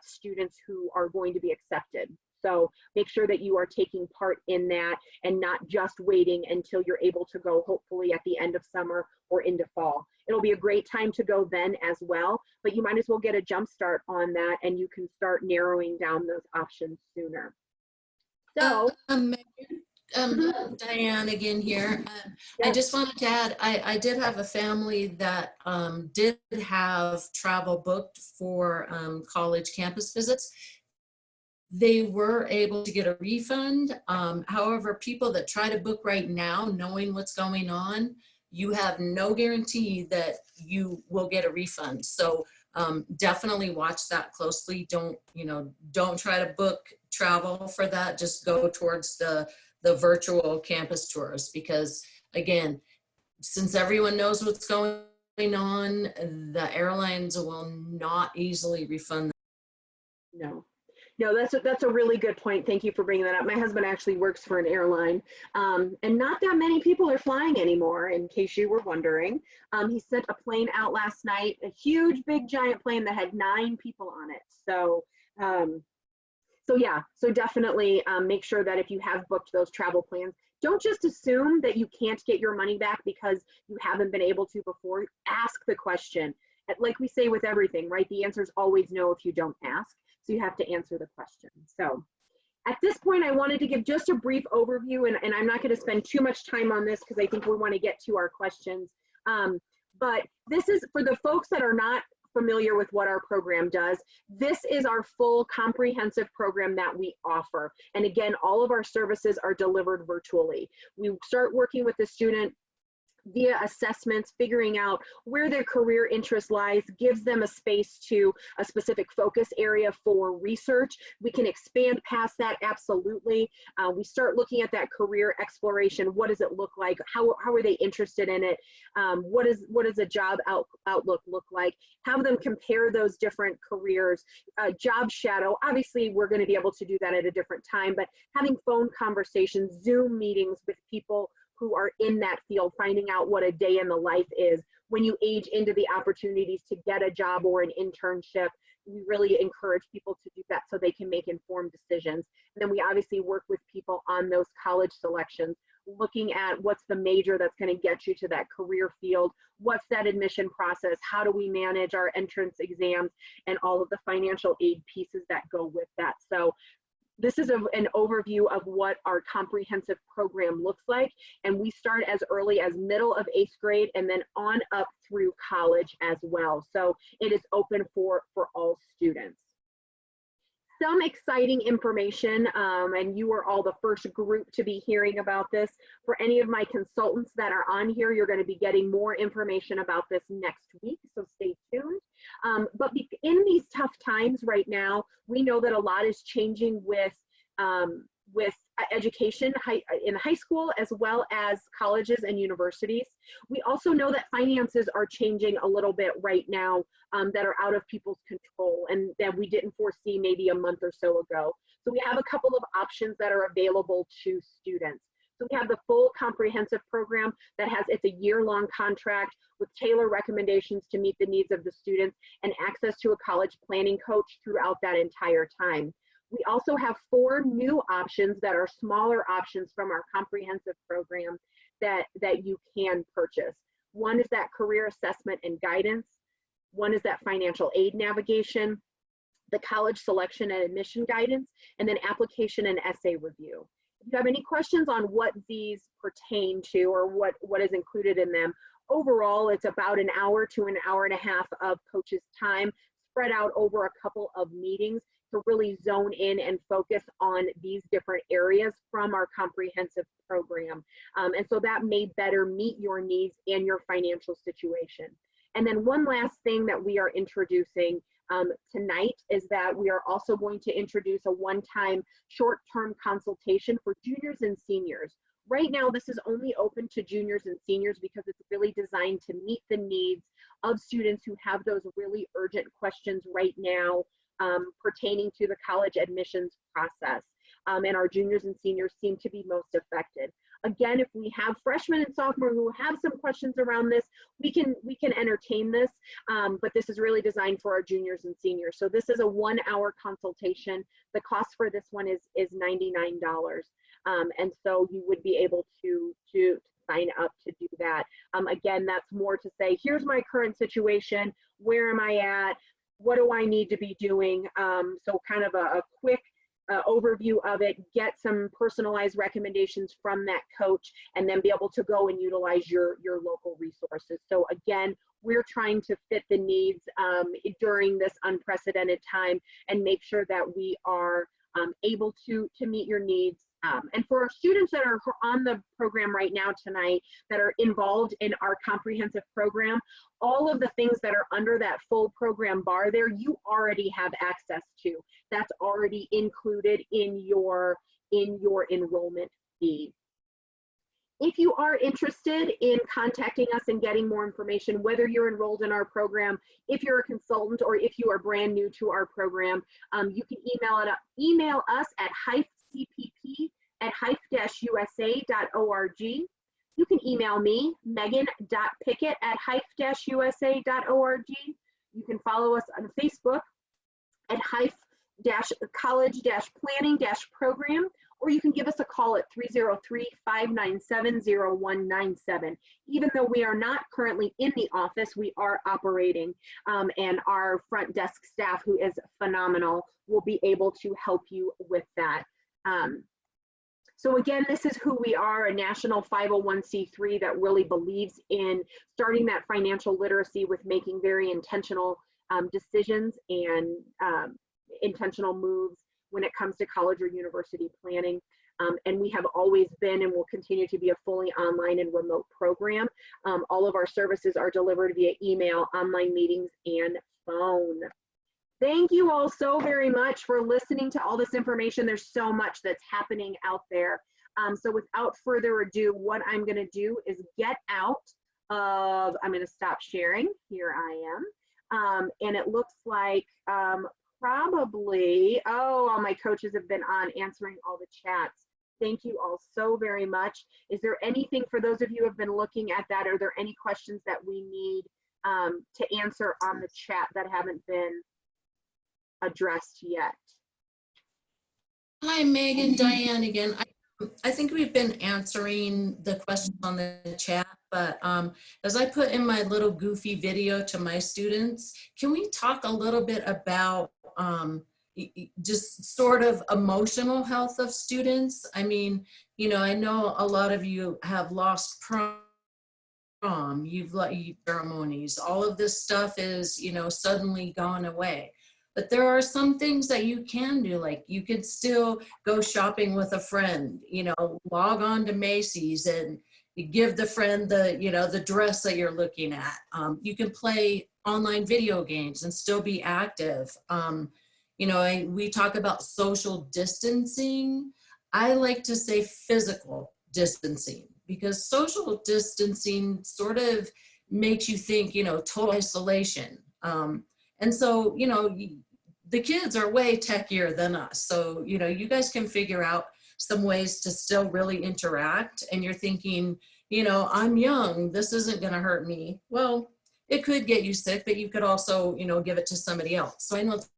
students who are going to be accepted. So make sure that you are taking part in that and not just waiting until you're able to go, hopefully at the end of summer or into fall. It'll be a great time to go then as well, but you might as well get a jump start on that, and you can start narrowing down those options sooner. So Megan, Diane again here. I Yes. just wanted to add, I did have a family that did have travel booked for college campus visits. They were able to get a refund. However, people that try to book right now, knowing what's going on, you have no guarantee that you will get a refund. So definitely watch that closely. Don't try to book travel for that. Just go towards the virtual campus tours, because again, since everyone knows what's going on, the airlines will not easily refund. No. No, that's a really good point. Thank you for bringing that up. My husband actually works for an airline, and not that many people are flying anymore, in case you were wondering. He sent a plane out last night, a huge, big, giant plane that had 9 people on it. So yeah, so definitely make sure that if you have booked those travel plans, don't just assume that you can't get your money back because you haven't been able to before. Ask the question. Like we say with everything, right? The answer is always no if you don't ask. So you have to answer the question. So at this point, I wanted to give just a brief overview, and I'm not going to spend too much time on this because I think we want to get to our questions. But this is for the folks that are not familiar with what our program does. This is our full comprehensive program that we offer. And again, all of our services are delivered virtually. We start working with the student via assessments, figuring out where their career interest lies, gives them a space to a specific focus area for research. We can expand past that, absolutely. We start looking at that career exploration. What does it look like? How are they interested in it? What does a job outlook look like? Have them compare those different careers. Job shadow, obviously we're going to be able to do that at a different time, but having phone conversations, Zoom meetings with people who are in that field, finding out what a day in the life is. When you age into the opportunities to get a job or an internship, we really encourage people to do that so they can make informed decisions. And then we obviously work with people on those college selections, looking at what's the major that's going to get you to that career field, what's that admission process, how do we manage our entrance exams, and all of the financial aid pieces that go with that. So this is an overview of what our comprehensive program looks like, and we start as early as middle of 8th grade and then on up through college as well. So it is open for all students. Some exciting information, and you are all the first group to be hearing about this. For any of my consultants that are on here, you're going to be getting more information about this next week, so stay tuned. But in these tough times right now, we know that a lot is changing with education in high school as well as colleges and universities. We also know that finances are changing a little bit right now, that are out of people's control and that we didn't foresee maybe a month or so ago. So we have a couple of options that are available to students. So we have the full comprehensive program that it's a year-long contract with tailored recommendations to meet the needs of the students and access to a college planning coach throughout that entire time. We also have 4 new options that are smaller options from our comprehensive program that you can purchase. One is that career assessment and guidance. One is that financial aid navigation, the college selection and admission guidance, and then application and essay review. If you have any questions on what these pertain to or what is included in them, overall, it's about an hour to an hour and a half of coach's time spread out over a couple of meetings to really zone in and focus on these different areas from our comprehensive program. And so that may better meet your needs and your financial situation. And then one last thing that we are introducing tonight is that we are also going to introduce a one-time short-term consultation for juniors and seniors. Right now, this is only open to juniors and seniors because it's really designed to meet the needs of students who have those really urgent questions right now pertaining to the college admissions process. And our juniors and seniors seem to be most affected. Again, if we have freshmen and sophomores who have some questions around this, we can entertain this, but this is really designed for our juniors and seniors. So this is a 1-hour consultation. The cost for this one is $99. And so you would be able to sign up to do that. Again, that's more to say, here's my current situation, where am I at, what do I need to be doing? So kind of a quick overview of it, get some personalized recommendations from that coach, and then be able to go and utilize your local resources. So again, we're trying to fit the needs during this unprecedented time and make sure that we are able to meet your needs. And for our students that are on the program right now tonight, that are involved in our comprehensive program, all of the things that are under that full program bar there, you already have access to. That's already included in your enrollment fee. If you are interested in contacting us and getting more information, whether you're enrolled in our program, if you're a consultant, or if you are brand new to our program, you can email us at hypecpp@hype-usa.org. You can email me, megan.pickett@hype-usa.org. You can follow us on Facebook at hype-college-planning-program, or you can give us a call at 303-597-0197. Even though we are not currently in the office, we are operating, and our front desk staff, who is phenomenal, will be able to help you with that. So again, this is who we are, a national 501c3 that really believes in starting that financial literacy with making very intentional decisions and intentional moves when it comes to college or university planning. And we have always been and will continue to be a fully online and remote program. All of our services are delivered via email, online meetings, and phone. Thank you all so very much for listening to all this information. There's so much that's happening out there. So without further ado, what I'm going to do is get out of, I'm going to stop sharing. Here I am. And it looks like probably, oh, all my coaches have been on answering all the chats. Thank you all so very much. Is there anything, for those of you who have been looking at that, are there any questions that we need to answer on the chat that haven't been addressed yet? Hi, Megan, Diane again. I think we've been answering the questions on the chat, but as I put in my little goofy video to my students, can we talk a little bit about just sort of emotional health of students? I mean, you know, I know a lot of you have lost prom, you've ceremonies, all of this stuff is, you know, suddenly gone away. But there are some things that you can do, like you could still go shopping with a friend, you know, log on to Macy's and you give the friend the, you know, the dress that you're looking at. You can play online video games and still be active. You know, we talk about social distancing. I like to say physical distancing, because social distancing sort of makes you think, you know, total isolation. And so, you know, the kids are way techier than us. So, you know, you guys can figure out some ways to still really interact, and you're thinking, you know, I'm young, this isn't gonna hurt me. Well, it could get you sick, but you could also, you know, give it to somebody else. So I know it's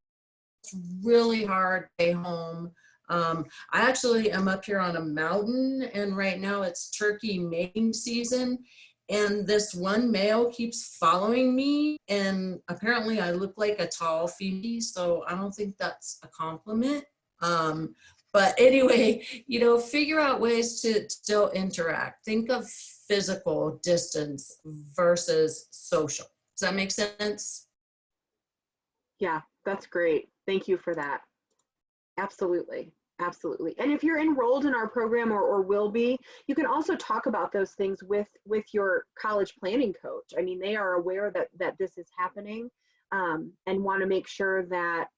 really hard to stay home. I actually am up here on a mountain, and right now it's turkey mating season. And this one male keeps following me, and apparently I look like a tall female, so I don't think that's a compliment. But anyway, you know, figure out ways to still interact. Think of physical distance versus social. Does that make sense? Yeah, that's great. Thank you for that. Absolutely. Absolutely. And if you're enrolled in our program, or will be, you can also talk about those things with your college planning coach. I mean, they are aware that this is happening, and want to make sure that,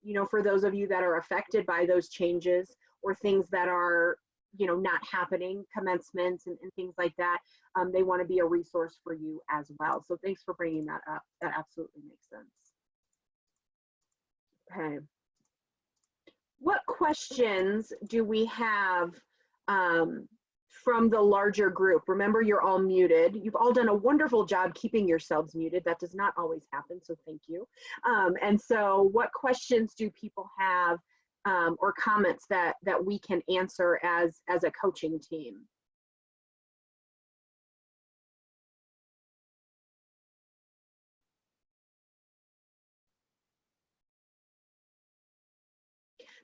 you know, for those of you that are affected by those changes or things that are, you know, not happening, commencements and things like that, they want to be a resource for you as well. So thanks for bringing that up. That absolutely makes sense. Okay. What questions do we have from the larger group? Remember, you're all muted. You've all done a wonderful job keeping yourselves muted. That does not always happen, so thank you. And so what questions do people have, or comments that we can answer as a coaching team?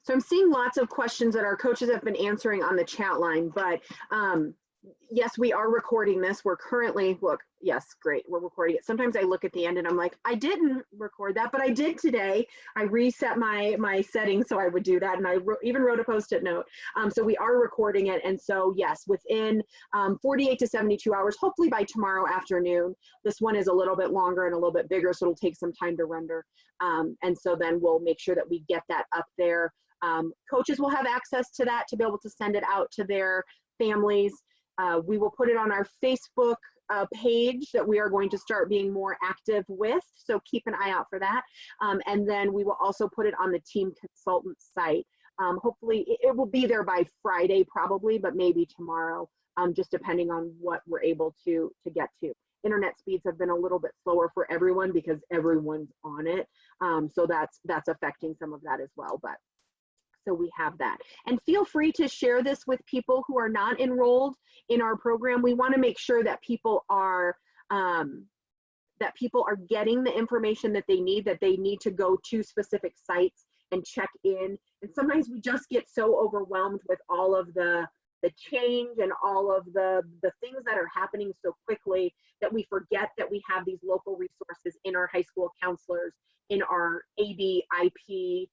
So I'm seeing lots of questions that our coaches have been answering on the chat line, but yes, we are recording this. We're currently, look, yes, great, we're recording it. Sometimes I look at the end and I'm like, I didn't record that, but I did today. I reset my settings so I would do that, and I even wrote a Post-it note. So we are recording it, and so yes, within 48 to 72 hours, hopefully by tomorrow afternoon. This one is a little bit longer and a little bit bigger, so it'll take some time to render. And so then we'll make sure that we get that up there. Coaches will have access to that to be able to send it out to their families. We will put it on our Facebook page that we are going to start being more active with, so keep an eye out for that. And then we will also put it on the team consultant site. Hopefully it will be there by Friday probably, but maybe tomorrow, just depending on what we're able to get to. Internet speeds have been a little bit slower for everyone because everyone's on it. So that's affecting some of that as well, but so we have that. And feel free to share this with people who are not enrolled in our program. We want to make sure that people are getting the information that they need to go to specific sites and check in. And sometimes we just get so overwhelmed with all of the change and all of the things that are happening so quickly that we forget that we have these local resources in our high school counselors, in our AD, IP,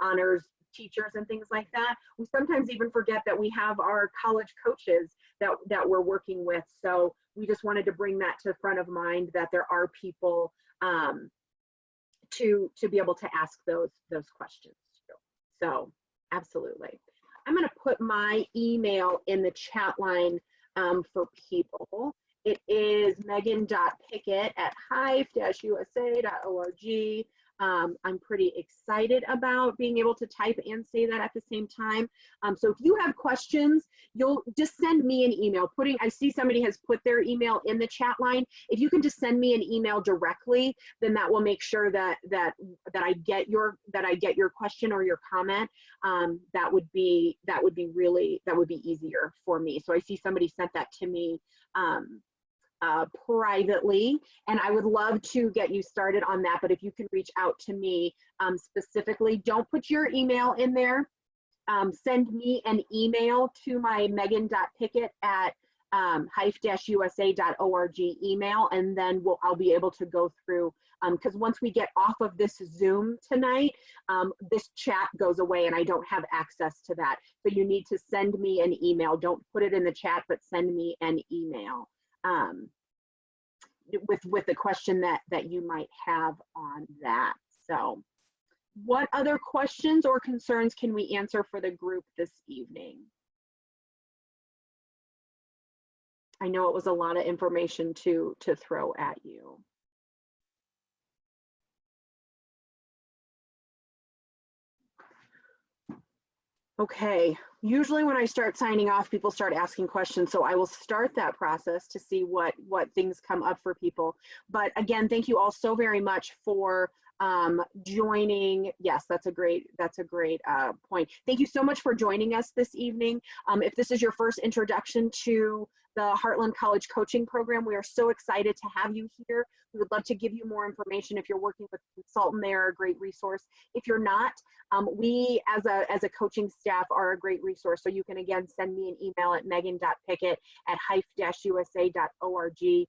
honors teachers and things like that. We sometimes even forget that we have our college coaches that we're working with. So we just wanted to bring that to front of mind, that there are people to be able to ask those questions too. So absolutely. I'm going to put my email in the chat line for people. It is megan.pickett@hive-usa.org. I'm pretty excited about being able to type and say that at the same time. So if you have questions, you'll just send me an email. I see somebody has put their email in the chat line. If you can just send me an email directly, then that will make sure that I get your question or your comment. That would be easier for me. So I see somebody sent that to me privately, and I would love to get you started on that. But if you can reach out to me specifically, don't put your email in there. Send me an email to my megan.pickett@hive-usa.org email, and then I'll be able to go through, because once we get off of this Zoom tonight, this chat goes away and I don't have access to that. So you need to send me an email. Don't put it in the chat, but send me an email with the question that you might have on that. So what other questions or concerns can we answer for the group this evening? I know it was a lot of information to throw at you. Okay, usually when I start signing off, people start asking questions, so I will start that process to see what things come up for people. But again, thank you all so very much for joining. Yes, that's a great point. Thank you so much for joining us this evening. If this is your first introduction to the Heartland College Coaching Program, we are so excited to have you here. We would love to give you more information. If you're working with a consultant, they are a great resource. If you're not, we as a coaching staff are a great resource. So you can again send me an email at megan.pickett@hive-usa.org.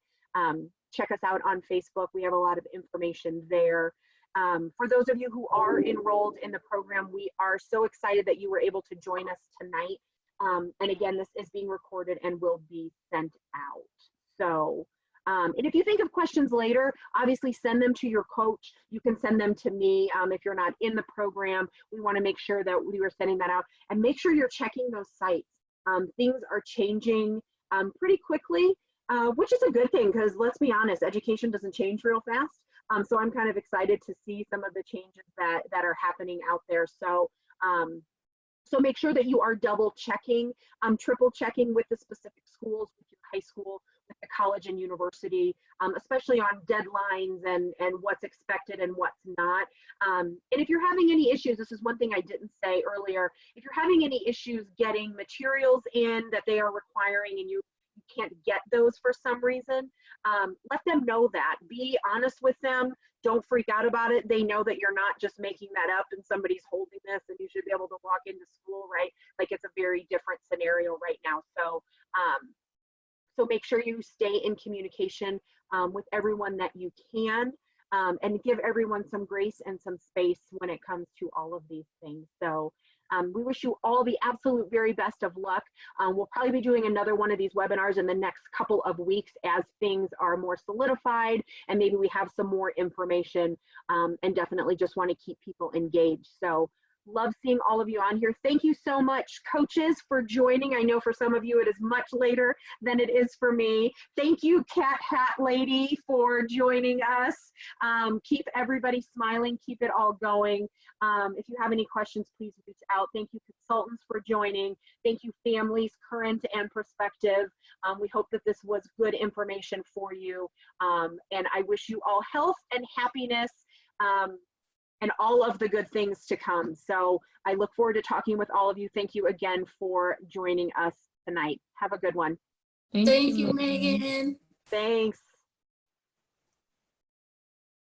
Check us out on Facebook. We have a lot of information there. For those of you who are enrolled in the program, we are so excited that you were able to join us tonight. And again, this is being recorded and will be sent out. So, and if you think of questions later, obviously send them to your coach. You can send them to me if you're not in the program. We want to make sure that we are sending that out, and make sure you're checking those sites. Things are changing pretty quickly, which is a good thing, because let's be honest, education doesn't change real fast. So I'm kind of excited to see some of the changes that are happening out there. So so make sure that you are double checking, triple checking with the specific schools, with your high school, with the college and university, especially on deadlines and what's expected and what's not. And if you're having any issues, this is one thing I didn't say earlier, if you're having any issues getting materials in that they are requiring and you can't get those for some reason, let them know that. Be honest with them. Don't freak out about it. They know that you're not just making that up and somebody's holding this and you should be able to walk into school, right? Like it's a very different scenario right now. So, so make sure you stay in communication with everyone that you can, and give everyone some grace and some space when it comes to all of these things. So we wish you all the absolute very best of luck. We'll probably be doing another one of these webinars in the next couple of weeks as things are more solidified and maybe we have some more information, and definitely just want to keep people engaged. So love seeing all of you on here. Thank you so much, coaches, for joining. I know for some of you it is much later than it is for me. Thank you, Cat Hat Lady, for joining us. Keep everybody smiling, keep it all going. If you have any questions, please reach out. Thank you, consultants, for joining. Thank you, families, current and prospective. We hope that this was good information for you. And I wish you all health and happiness, and all of the good things to come. So I look forward to talking with all of you. Thank you again for joining us tonight. Have a good one. Thank you, Megan. Thanks.